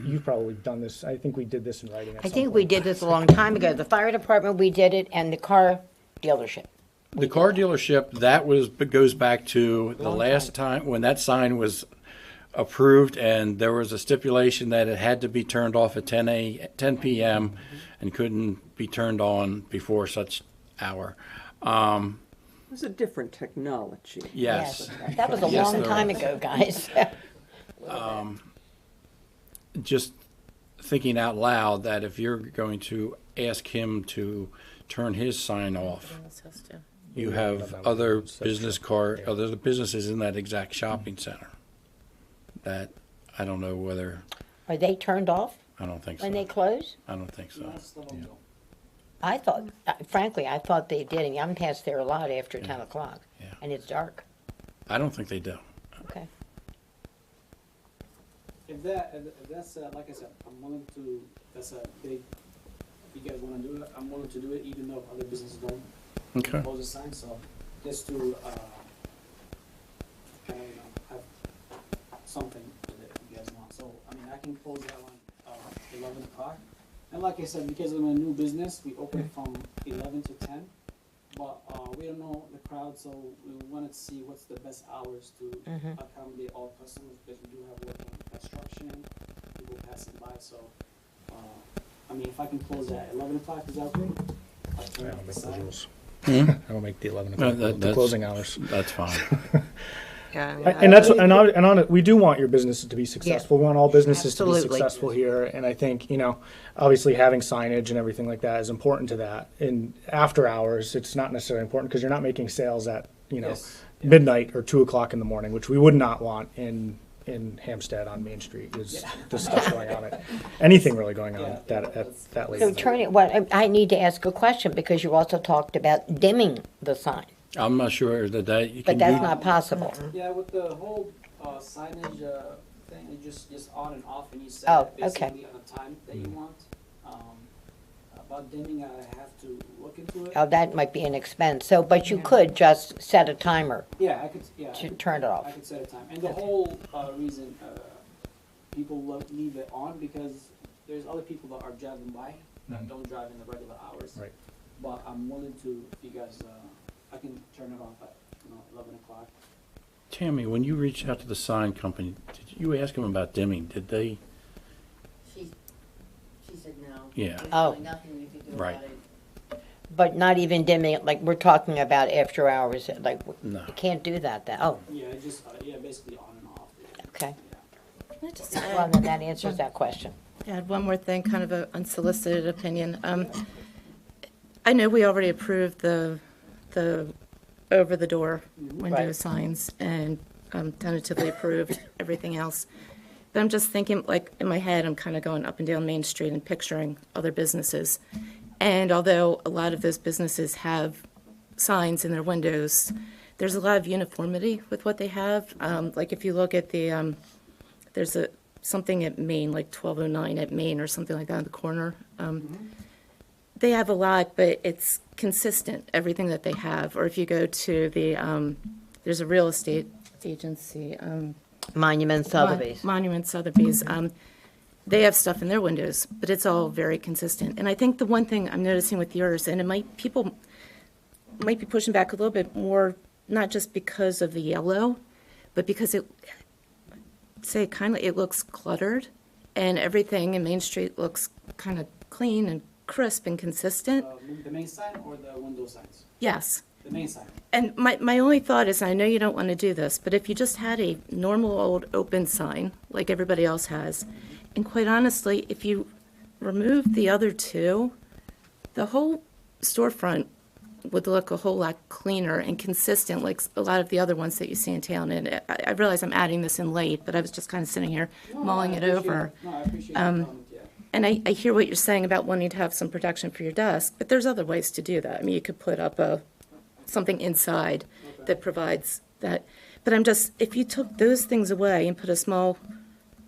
You've probably done this. I think we did this in writing at I some think we point. did this a long time ago. The fire department, we did it, and the car dealership. the car dealership, goes back to the last time when that sign was approved, and there was a stipulation that it had to be turned off at 10 p.m. and couldn't be turned on before such hour. It was a different technology. Yes. That was a Yes, long there time was. ago, guys. Just thinking out loud that if you're going to ask him to turn his sign off, This has to. you have other other businesses in that exact shopping center that I don't know whether, Are they turned off I don't think so. when they close? I don't think so. Most of them do. I thought, frankly, I thought they did. I mean, I'm past there a lot after 10 o'clock, Yeah. and it's dark. I don't think they do. Okay. If that's, like I said, I'm willing to, that's a big, if you guys wanna do it, I'm willing to do it even though other businesses don't Okay. impose a sign, so just to, have something that you guys want. So, I mean, I can close that one, 11 o'clock. And like I said, because I'm a new business, we open from 11 to 10. But, we don't know the crowd, so we wanted to see what's the best hours to accommodate all customers, because we do have work on construction, people passing by, so, I mean, if I can close at 11 o'clock, is that okay? I'll turn I off don't the make those sign. rules. Hmm? I don't make the 11 No, o'clock, the that's- closing hours. That's fine. And that's we do want your business to be successful. We want all businesses to be Absolutely. successful here. And I think, obviously having signage and everything like that is important to that. And after hours, it's not necessarily important because you're not making sales at, Yes. midnight or 2 o'clock in the morning, which we would not want in Hampstead on Main Street. Is the stuff going on anything really going on at that late. So turn it, I need to ask a question, because you also talked about dimming the sign, I'm not sure that you but can that's do. not possible. Yeah, with the whole signage thing, it just on and off, and you set Oh, it okay. basically on a time that you want. About dimming, I have to look into it. Oh, that might be an expense, so, but you could just set a timer Yeah, I could, I to could- turn it off. I could set a time. And the whole reason people leave it on, because there's other people that are driving by that don't drive in the regular hours. Right. But I'm willing to, if you guys, I can turn it off at 11 o'clock. Tammy, when you reached out to the sign company, did you ask them about dimming? Did they? She said no. Yeah. There's Oh. really nothing we could do Right. about it. But not even dimming it, like we're talking about after hours, like, No. you can't do that, oh, Yeah, it just, basically on and off. okay. Yeah. Can I just Well, add, then that answers that question. add one more thing, kind of an unsolicited opinion? I know we already approved the over-the-door window Right. signs and tentatively approved everything else. But I'm just thinking, like, in my head, I'm kind of going up and down Main Street and picturing other businesses. And although a lot of those businesses have signs in their windows, there's a lot of uniformity with what they have. Like, if you look at there's something at Main, like 1209 at Main or something like that in the corner. They have a lot, but it's consistent, everything that they have. Or if you go to there's a real estate agency, Monument Sotheby's. Monument Sotheby's. They have stuff in their windows, but it's all very consistent. And I think the one thing I'm noticing with yours, and people might be pushing back a little bit more, not just because of the yellow, but because it looks cluttered, and everything in Main Street looks kind of clean and crisp and consistent. The main sign or the window signs? Yes. The main sign. And my only thought is, I know you don't want to do this, but if you just had a normal old open sign, like everybody else has, and quite honestly, if you remove the other two, the whole storefront would look a whole lot cleaner and consistent, like a lot of the other ones that you see in town. And I realize I'm adding this in late, but I was just kind of sitting here mulling it over. No, I appreciate the comment, yeah. And I hear what you're saying about wanting to have some protection for your desk, but there's other ways to do that. I mean, you could put up something inside that provides that. But if you took those things away and put a small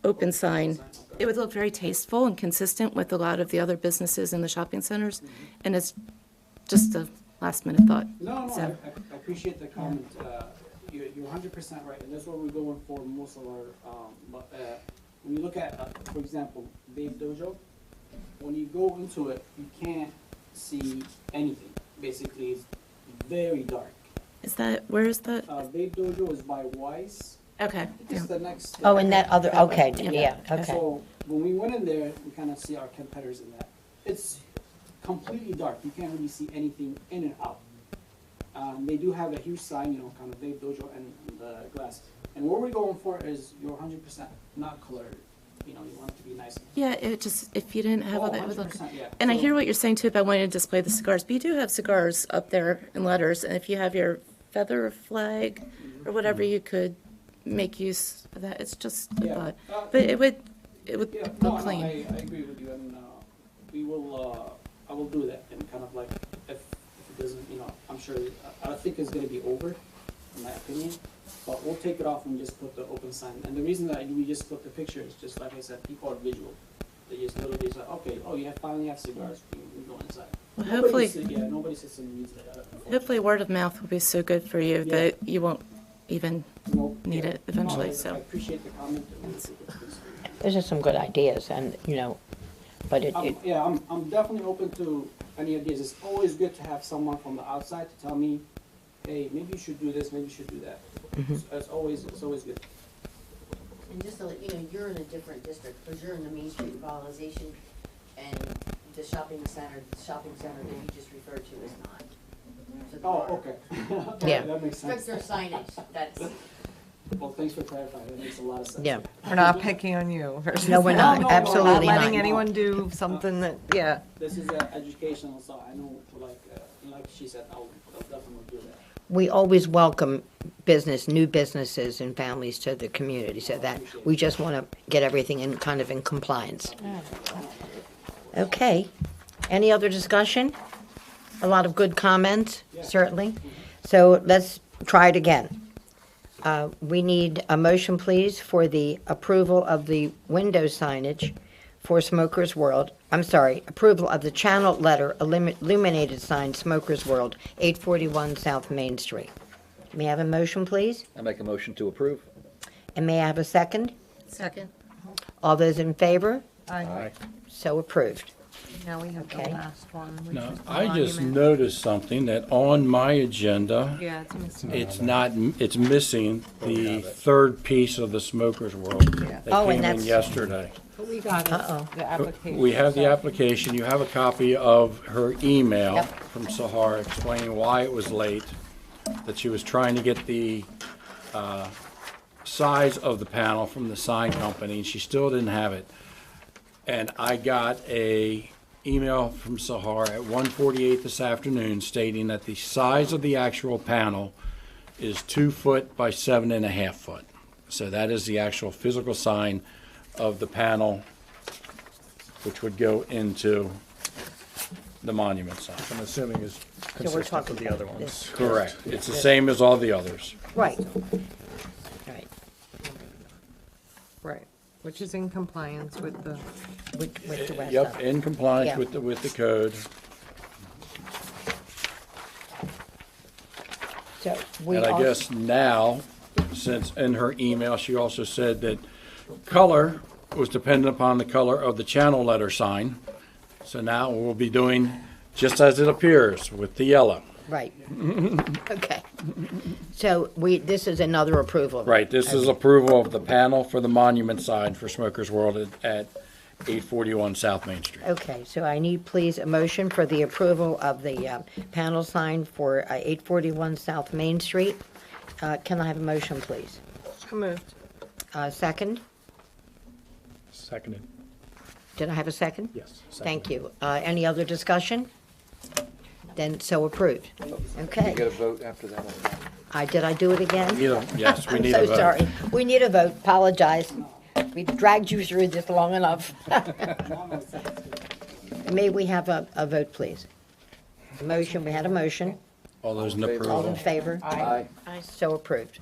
open sign, it would look very tasteful and consistent with a lot of the other businesses in the shopping centers. And it's just a last minute thought. No, So- I appreciate the comment. You're 100% right, and that's what we're going for most of our, when you look at, for example, Babe Dojo, when you go into it, you can't see anything. Basically, it's very dark. Where is that? Babe Dojo is by Weiss. Okay. It's the next. Oh, and that other, okay, yeah, okay. So when we went in there, we kind of see our competitors in that. It's completely dark. You can't really see anything in and out. They do have a huge sign, kind of Babe Dojo and the glass. And what we're going for is you're 100% not colored. You want it to be nice. Yeah, if you didn't have all that, it would look. 100%, yeah. And I So- hear what you're saying too about wanting to display the cigars, but you do have cigars up there in letters, and if you have your feather flag or whatever, you could make use of that. It's just a Yeah. thought. But it would Yeah, look no, clean. I agree with you, and we will. I will do that, and kind of like if it doesn't, I'm sure. I don't think it's going to be over, in my opinion. But we'll take it off and just put the open sign. And the reason that we just put the picture is just like I said, people are visual. They just literally say, okay, you finally have cigars. We go inside. Well, Nobody hopefully- nobody sits and reads that. Hopefully word of mouth will be so good for you Yeah. that you won't even need it eventually, I so. appreciate the comment. And we'll take it to this. Those are some good ideas, and, but I'm definitely open to any ideas. It's always good to have someone from the outside to tell me, hey, maybe you should do this, maybe you should do that. It's always good. And just to let you know, you're in a different district, because you're in the Main Street revitalization, and the shopping center that you just referred to is not. So there are Okay. Yeah. That makes sense. stricter signage, that's, Well, thanks for clarifying. That makes a lot of sense. yeah. We're not picking on you. We're No, we're not, No, no, no, absolutely not letting not. anyone do something that, yeah. This is educational, so I know, like she said, I'll definitely do that. We always welcome new businesses and families to the community, so that we just want to get everything in compliance. Okay. Any other discussion? A lot of good comments, certainly. So let's try it again. We need a motion, please, for the approval of the window signage for Smokers World. Approval of the channel letter illuminated sign, Smokers World, 841 South Main Street. May I have a motion, please? I make a motion to approve. And may I have a second? Second. All those in favor? Aye. So approved. Now we have the Okay. last one, which Now, is the I just monument. noticed something that on my agenda, Yeah, it's missing. it's missing the third piece of the Smokers World Yeah. that Oh, came and in that's- yesterday. But we got it, Uh-oh. the application. We have the application, you have a copy of her email Yep. from Sahara explaining why it was late, that she was trying to get the size of the panel from the sign company, and she still didn't have it. And I got a email from Sahara at 1:48 this afternoon stating that the size of the actual panel is 2 foot by 7.5 foot. So that is the actual physical sign of the panel, which would go into the monument sign. I'm assuming is we're consistent talking with the about other ones. this. Correct. It's the same as all the others. Right. Right. Right, which is in compliance with the, With the rest of Yep, it. in compliance Yeah. with the code. So we And I also- guess now, since in her email, she also said that color was dependent upon the color of the channel letter sign. So now we'll be doing just as it appears with the yellow. Right. Okay. So this is another approval. Right, this is approval of the panel for the monument sign for Smokers World at 841 South Main Street. Okay, so I need please a motion for the approval of the panel sign for 841 South Main Street. Can I have a motion, please? So moved. Second? Seconded. Did I have a second? Yes. Thank you. Any other discussion? Then so approved. You Okay. get a vote after that. Did I do it again? Yes, we need a I'm so vote. sorry. We need a vote. Apologize. We dragged you through this long enough. May we have a vote, please? A motion, we had a motion. All those in All in favor? All in approval. favor? Aye. So approved.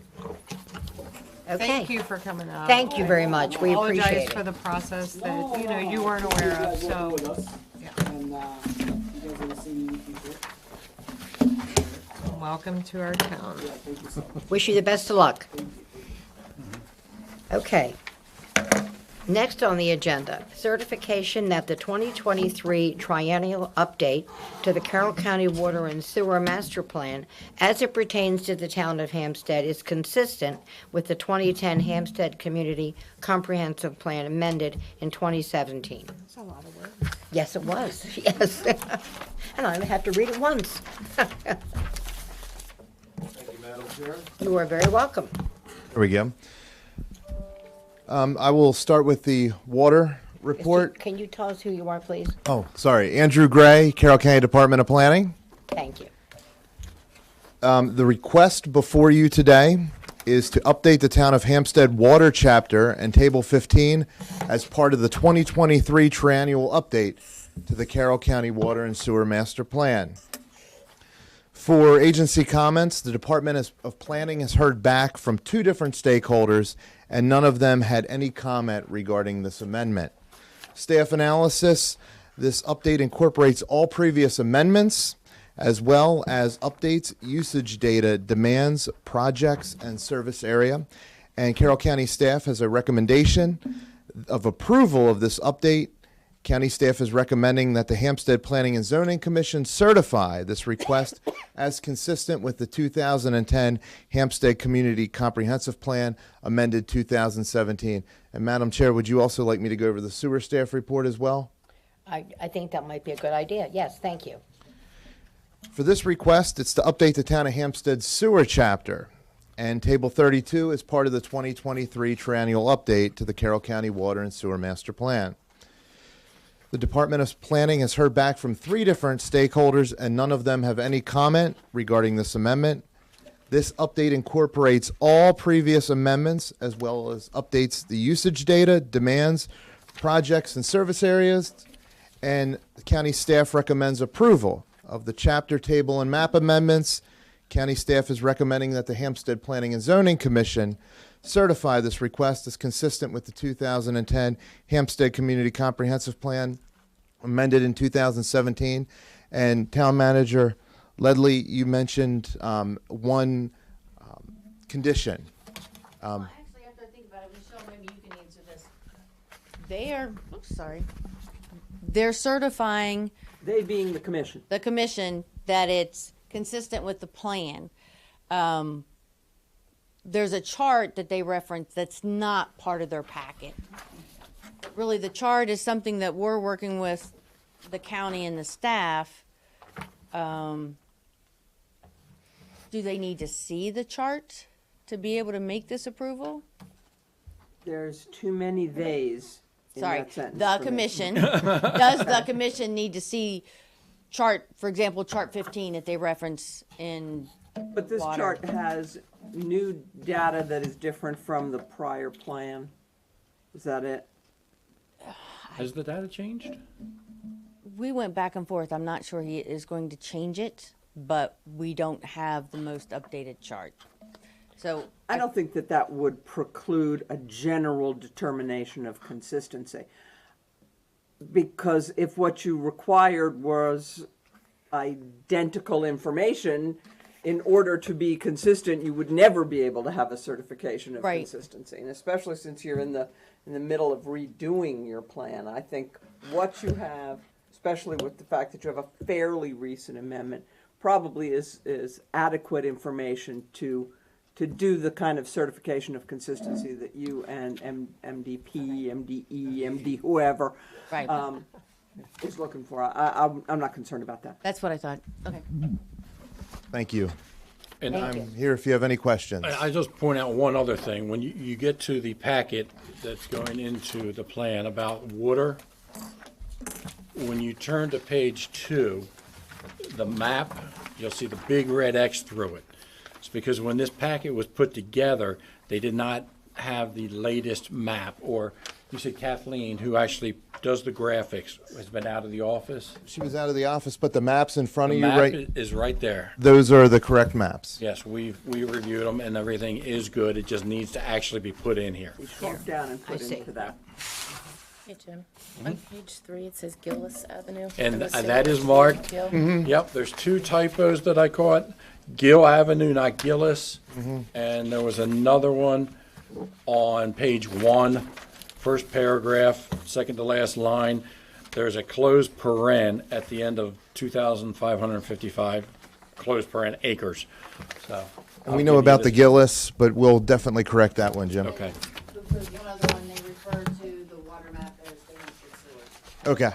Okay. Thank you for coming out. Thank you very much. We appreciate Apologize it. for the process that, you weren't aware of, so. With us, Yeah. and you guys will see me in the future. Welcome to our town. Yeah, thank you so much. Wish you the best of luck. Okay. Next on the agenda, certification that the 2023 triennial update to the Carroll County Water and Sewer Master Plan as it pertains to the town of Hampstead is consistent with the 2010 Hampstead Community Comprehensive Plan amended in 2017. That's a lot of work. Yes, it was, yes. And I have to read it once. Thank you, Madam Chair. You are very welcome. Here we go. I will start with the water report. Can you tell us who you are, please? Oh, sorry. Andrew Gray, Carroll County Department of Planning. Thank you. The request before you today is to update the Town of Hampstead Water Chapter and Table 15 as part of the 2023 triennial update to the Carroll County Water and Sewer Master Plan. For agency comments, the Department of Planning has heard back from 2 different stakeholders, and none of them had any comment regarding this amendment. Staff analysis, this update incorporates all previous amendments, as well as updates usage data, demands, projects, and service area. And Carroll County staff has a recommendation of approval of this update. County staff is recommending that the Hampstead Planning and Zoning Commission certify this request as consistent with the 2010 Hampstead Community Comprehensive Plan, amended 2017. And Madam Chair, would you also like me to go over the sewer staff report as well? I think that might be a good idea. Yes, thank you. For this request, it's to update the Town of Hampstead Sewer Chapter. And Table 32 is part of the 2023 triennial update to the Carroll County Water and Sewer Master Plan. The Department of Planning has heard back from 3 different stakeholders, and none of them have any comment regarding this amendment. This update incorporates all previous amendments, as well as updates the usage data, demands, projects, and service areas. And the county staff recommends approval of the chapter, table, and map amendments. County staff is recommending that the Hampstead Planning and Zoning Commission certify this request as consistent with the 2010 Hampstead Community Comprehensive Plan, amended in 2017. And Town Manager Ledley, you mentioned one condition. Well, actually, after I think about it, Michelle, maybe you can answer this. They're certifying They being the commission. the commission that it's consistent with the plan. There's a chart that they reference that's not part of their packet. Really, the chart is something that we're working with the county and the staff. Do they need to see the chart to be able to make this approval? There's too many theys in Sorry, that sentence. the for me. commission, does the commission need to see chart, for example, chart 15 that they reference in But this water? chart has new data that is different from the prior plan. Is that it? Has the data changed? We went back and forth. I'm not sure he is going to change it, but we don't have the most updated chart. So I don't think that that would preclude a general determination of consistency. Because if what you required was identical information, in order to be consistent, you would never be able to have a certification of Right. consistency. And especially since you're in the middle of redoing your plan, I think what you have, especially with the fact that you have a fairly recent amendment, probably is adequate information to do the kind of certification of consistency that you and MDP, MDE, MD, whoever Right. is looking for. I'm not concerned about that. That's what I thought. Okay. Thank you. And Thank you. I'm here if you have any questions. I just point out one other thing. When you get to the packet that's going into the plan about water, when you turn to page 2, the map, you'll see the big red X through it. It's because when this packet was put together, they did not have the latest map. Or you said Kathleen, who actually does the graphics, has been out of the office. She was out of the office, but the maps in front The of you, map right? is right there. Those are the correct maps. Yes, we reviewed them and everything is good. It just needs to actually be put in here. We shrunk down and put I see. into that. Hey, Jim, on page 3, it says Gillis Avenue. And I'm assuming that is it's marked. Gill. Yep, there's 2 typos that I caught. Gill Avenue, not Gillis. And there was another one on page 1, first paragraph, second to last line. There's a closed paren at the end of 2,555, closed paren acres. So. And we know about the Gillis, but we'll definitely correct that one, Jim. Okay. Because one other one, they refer to the water map as the Hampstead sewer. Okay.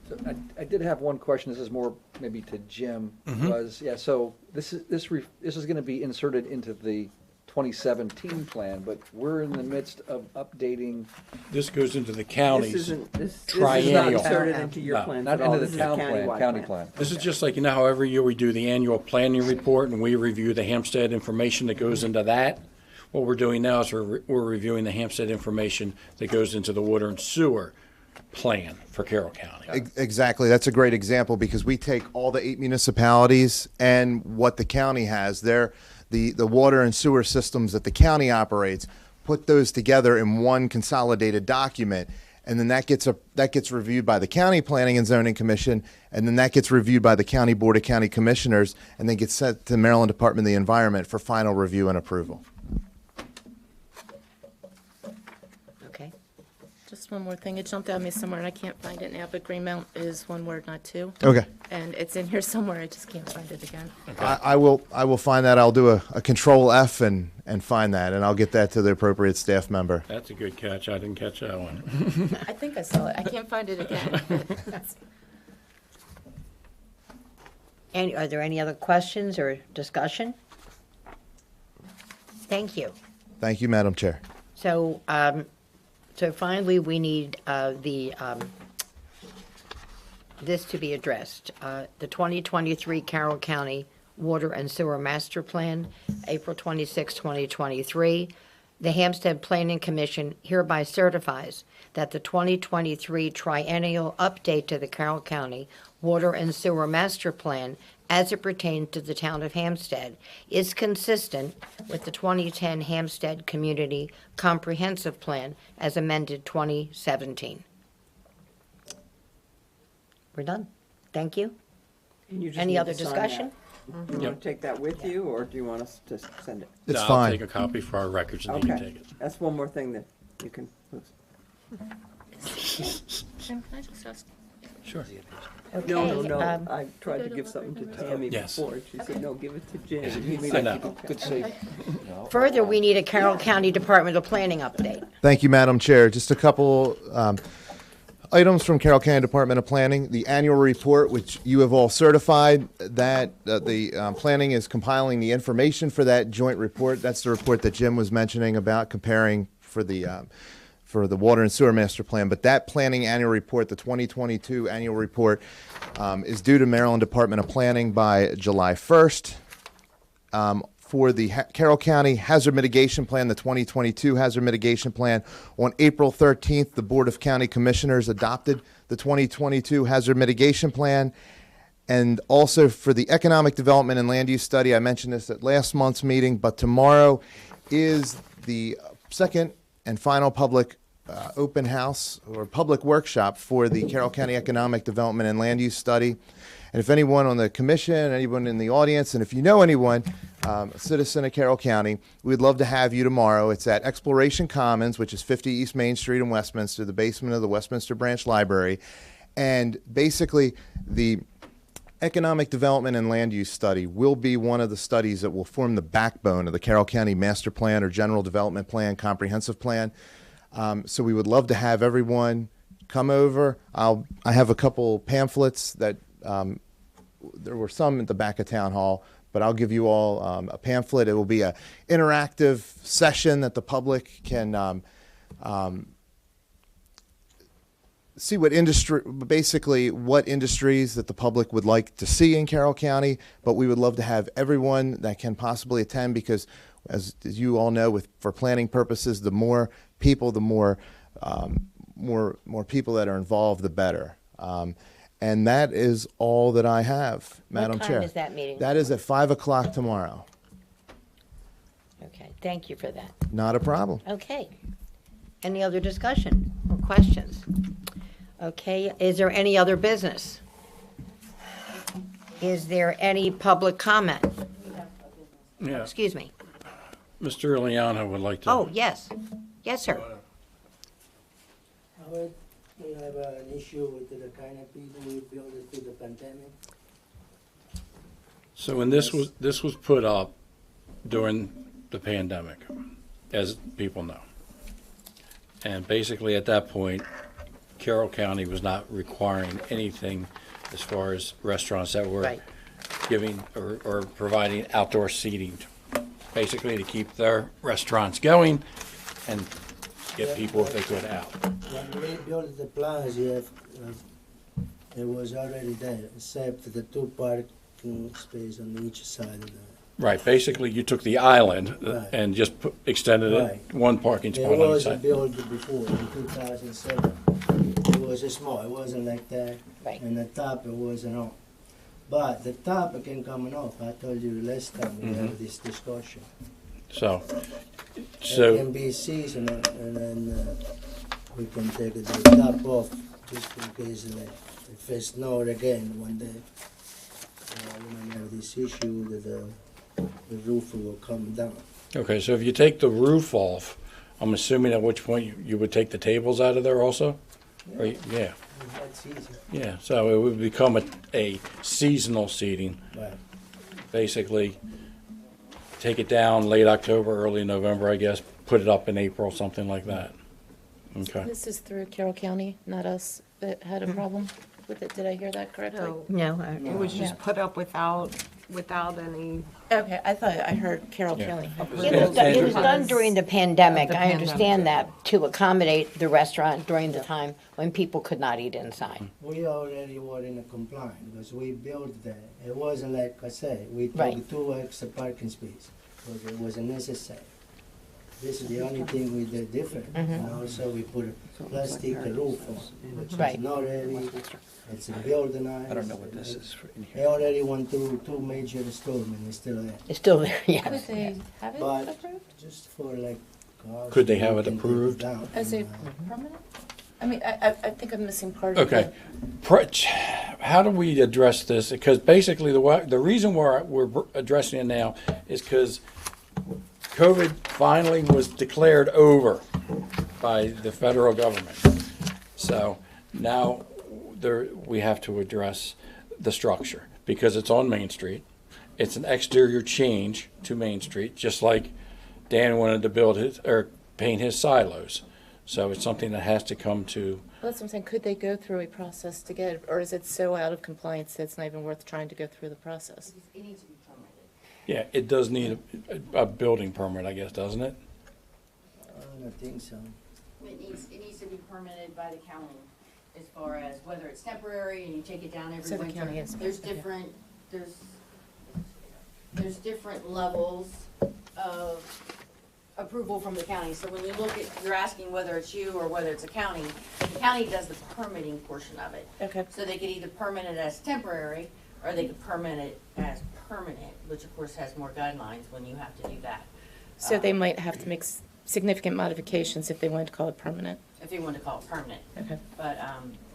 So I did have one question, this is more maybe to Jim, was, so this is gonna be inserted into the 2017 plan, but we're in the midst of updating, This goes into the This county's. isn't, this is not triennial. inserted into your No, plans not at all. into This the is a town plan, countywide county plan. This is just like, how every year we do the annual planning report and we review the Hampstead information that goes into that. What we're doing now is we're reviewing the Hampstead information that goes into the water and sewer plan for Carroll County. Exactly. That's a great example because we take all the 8 municipalities and what the county has there, the water and sewer systems that the county operates, put those together in one consolidated document, and then that gets reviewed by the County Planning and Zoning Commission, and then that gets reviewed by the County Board of County Commissioners, and then gets sent to the Maryland Department of the Environment for final review and approval. Okay. Just one more thing. It jumped out at me somewhere, and I can't find it now, but Greenmount is one word, not 2. Okay. And it's in here somewhere. I just can't find it again. I will find that. I'll do a control F and find that, and I'll get that to the appropriate staff member. That's a good catch. I didn't catch that one. I think I saw it. I can't find it again. Are there any other questions or discussion? Thank you. Thank you, Madam Chair. So, so finally, we need this to be addressed. The 2023 Carroll County Water and Sewer Master Plan, April 26, 2023. The Hampstead Planning Commission hereby certifies that the 2023 triennial update to the Carroll County Water and Sewer Master Plan as it pertains to the town of Hampstead is consistent with the 2010 Hampstead Community Comprehensive Plan as amended 2017. We're done. Thank you. And you just Any need other to sign discussion? that. Do you want to take that with you, or do you want us to send it? It's I'll fine. take a copy for our records and then you Okay, take it. that's one more thing that you can lose. Jim, can I just ask? Sure. No, Okay, I tried to give something to Tammy Yes. before, and she said, no, give it to Jim. I know. good save. Further, we need a Carroll County Department of Planning update. Thank you, Madam Chair. Just a couple items from Carroll County Department of Planning. The annual report, which you have all certified, that the planning is compiling the information for that joint report. That's the report that Jim was mentioning about comparing for the water and sewer master plan. But that planning annual report, the 2022 annual report, is due to Maryland Department of Planning by July 1st. For the Carroll County Hazard Mitigation Plan, the 2022 Hazard Mitigation Plan, on April 13th, the Board of County Commissioners adopted the 2022 Hazard Mitigation Plan. And also for the Economic Development and Land Use Study, I mentioned this at last month's meeting, but tomorrow is the second and final public open house or public workshop for the Carroll County Economic Development and Land Use Study. And if anyone on the commission, anyone in the audience, and if you know anyone, a citizen of Carroll County, we'd love to have you tomorrow. It's at Exploration Commons, which is 50 East Main Street in Westminster, the basement of the Westminster Branch Library. And basically, the Economic Development and Land Use Study will be one of the studies that will form the backbone of the Carroll County Master Plan or General Development Plan, Comprehensive Plan. So we would love to have everyone come over. I have a couple pamphlets that there were some at the back of Town Hall, but I'll give you all a pamphlet. It will be an interactive session that the public can see what industries that the public would like to see in Carroll County. But we would love to have everyone that can possibly attend because, as you all know, for planning purposes, the more people, the more people that are involved, the better. And that is all that I have, Madam Chair. What time is that meeting? That is at 5 o'clock tomorrow. Okay, thank you for that. Not a problem. Okay. Any other discussion or questions? Okay, is there any other business? Is there any public comment? Yeah, Excuse me. Mr. Ileana would like to. Oh, yes. Yes, sir. We have an issue with the kind of people we built it through the pandemic. So when this was put up during the pandemic, as people know. And basically at that point, Carroll County was not requiring anything as far as restaurants that were Right. giving or providing outdoor seating, basically to keep their restaurants going and get people if they could out. When we built the plans, you have, it was already there, except the two parking spaces on each side of the. Right, basically you took the island Right. and just extended it Right. one parking There spot on each was a side. build before, in 2007. It was small, it wasn't like that. Right. And the top, it wasn't on. But the top can come off. I told you last time we had this discussion. So, It can be seasonal, and then we can take the top off, just in case, like, if it snows again one day. We might have this issue that the roof will come down. okay, so if you take the roof off, I'm assuming at which point you would take the tables out of there also? Or yeah, That's easy. yeah, so it would become a seasonal seating, Right. basically. Take it down late October, early November, I guess, put it up in April, something like that. Okay. This is through Carroll County, not us, that had a problem with it. Did I hear that correctly? No, No, it was just put up without any. Okay, I thought I heard Carroll Yeah. County. it was done during the pandemic. The I understand that, to accommodate the restaurant during the time when people could not eat inside. We already were in a compliance because we built that. It wasn't like I said, we Right. took 2 extra parking spaces because it wasn't necessary. This is the only thing we did different. And also we put a plastic roof on, which Right. is not heavy. It's a building. I don't know what this is for in They here. already went through 2 major storms and it's still there. It's still there, Could yes. they have it But approved? just for like. cars, Could they have we it can take approved? down As and, a permanent? I mean, I think I'm missing part of Okay. it. How do we address this? Because basically, the reason why we're addressing it now is because COVID finally was declared over by the federal government. So now we have to address the structure because it's on Main Street. It's an exterior change to Main Street, just like Dan wanted to build or paint his silos. So it's something that has to come to. Well, that's what I'm saying. Could they go through a process to get it, or is it so out of compliance that it's not even worth trying to go through the process? It needs to be permitted. Yeah, it does need a building permit, I guess, doesn't it? I don't think so. It needs to be permitted by the county as far as whether it's temporary and you take it down every So the winter. county is- There's okay. there's different levels of approval from the county. So when you look at, you're asking whether it's you or whether it's a county, the county does the permitting portion of it. Okay. So they could either permit it as temporary or they could permit it as permanent, which of course has more guidelines when you have to do that. So they might have to make significant modifications if they wanted to call it permanent. if you want to call it permanent. Okay. But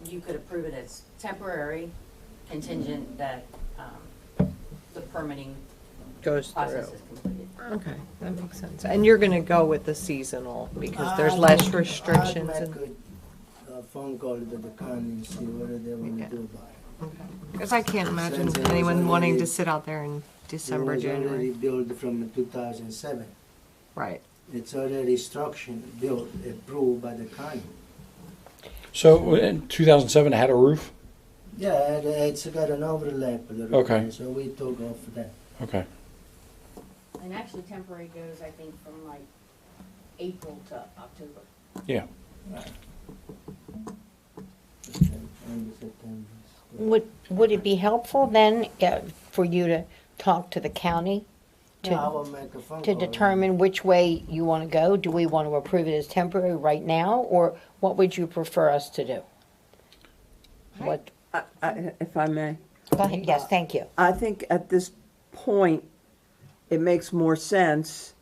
you could approve it as temporary, contingent that the permitting Goes process through. is completed. Okay, that makes sense. And you're gonna go with the seasonal because there's less restrictions I'll and, make a phone call to the county and see what they want Yeah. to do about it. because I can't imagine Since it was anyone wanting to already- sit out there in December, It was already January. built from 2007. Right. It's already structured, built, approved by the county. So in 2007, it had a roof? Yeah, it's got an overlap a little Okay. bit, so we took off that. Okay. And actually temporary goes, I think, from like April to October. Yeah. End of September. Would it be helpful then for you to talk to the county Yeah, I to, will make a phone to call. determine which way you want to go? Do we want to approve it as temporary right now, or what would you prefer us to do? What, If I may. go ahead, yes, thank you. I think at this point, it makes more sense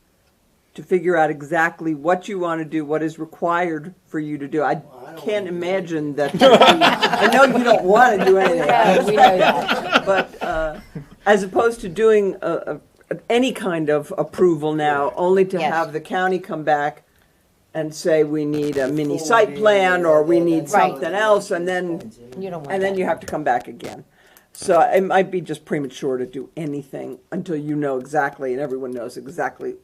to figure out exactly what you want to do, what is required for you to do. I can't imagine that, I know you don't want to do anything. Yeah, we know that. But as opposed to doing any kind of approval now, only to Yes. have the county come back and say, we need a mini site plan, or we need Right. something else, and then You don't want and then that. you have to come back again. So it might be just premature to do anything until you know exactly, and everyone knows exactly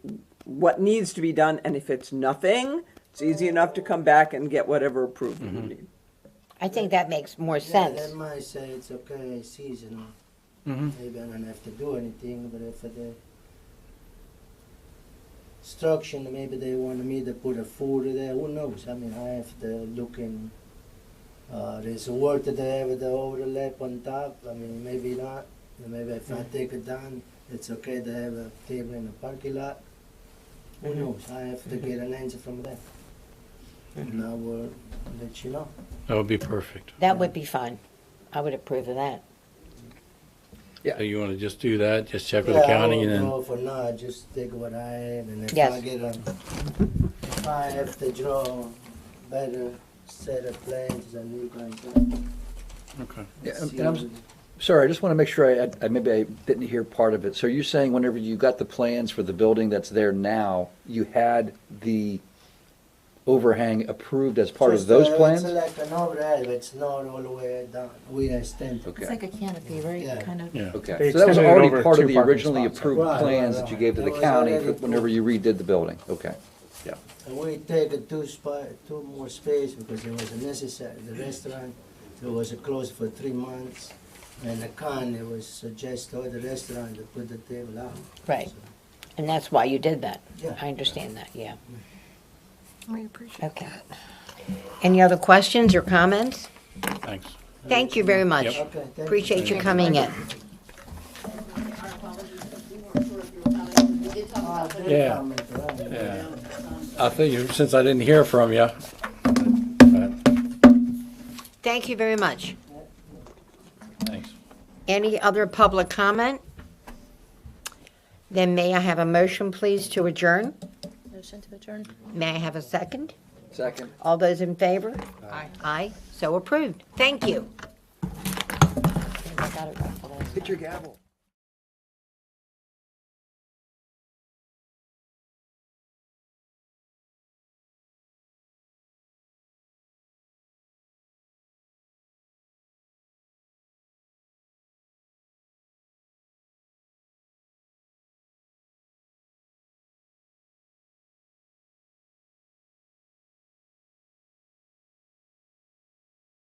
what needs to be done. And if it's nothing, it's easy enough to come back and get whatever approval you need. I think that makes more Yeah, sense. they might say it's okay, seasonal. Maybe I don't have to do anything, but if the structure, maybe they want me to put a food there, who knows? I mean, I have to look in, there's a word that they have the overlap on top, I mean, maybe not. Maybe if I take it down, it's okay to have a table in the parking lot. Who knows? I have to get an answer from them. And I will let you know. That would be perfect. That would be fine. I would approve of that. So you want to just do that, just check with the county and I then, will for now, just take what I have, and if Yes. I get if I have to draw better set of plans than you guys have. okay. Yeah, see and I'm what- sorry, I just want to make sure maybe I didn't hear part of it. So you're saying whenever you got the plans for the building that's there now, you had the overhang approved as part of Just, those It's plans? like an overhead, it's not all the way down, we extend. It's Okay. like a canopy, right? Yeah. Kind of. Yeah. Okay, They so that was extended it already over part of 2 the parking originally spots. approved Right, plans right, that you right. gave to It the was county already whenever you redid the building? Okay, yeah. And we take a two more space because it was necessary, the restaurant, it was closed for 3 months. And the county was suggest to the restaurant to put the table out. Right. And that's why you did that. Yeah. I understand that, yeah. We appreciate Okay. Any other questions or comments? Thanks. Thank you very much. Yep. Okay, thank you. Appreciate you coming in. Yeah. Comment, right? Yeah. I think since I didn't hear from you. Thank you very much. Thanks. Any other public comment? Then may I have a motion, please, to adjourn? Motion to adjourn. May I have a second? Second. All those in favor? Aye. Aye, so approved. Thank you. Hit your gavel.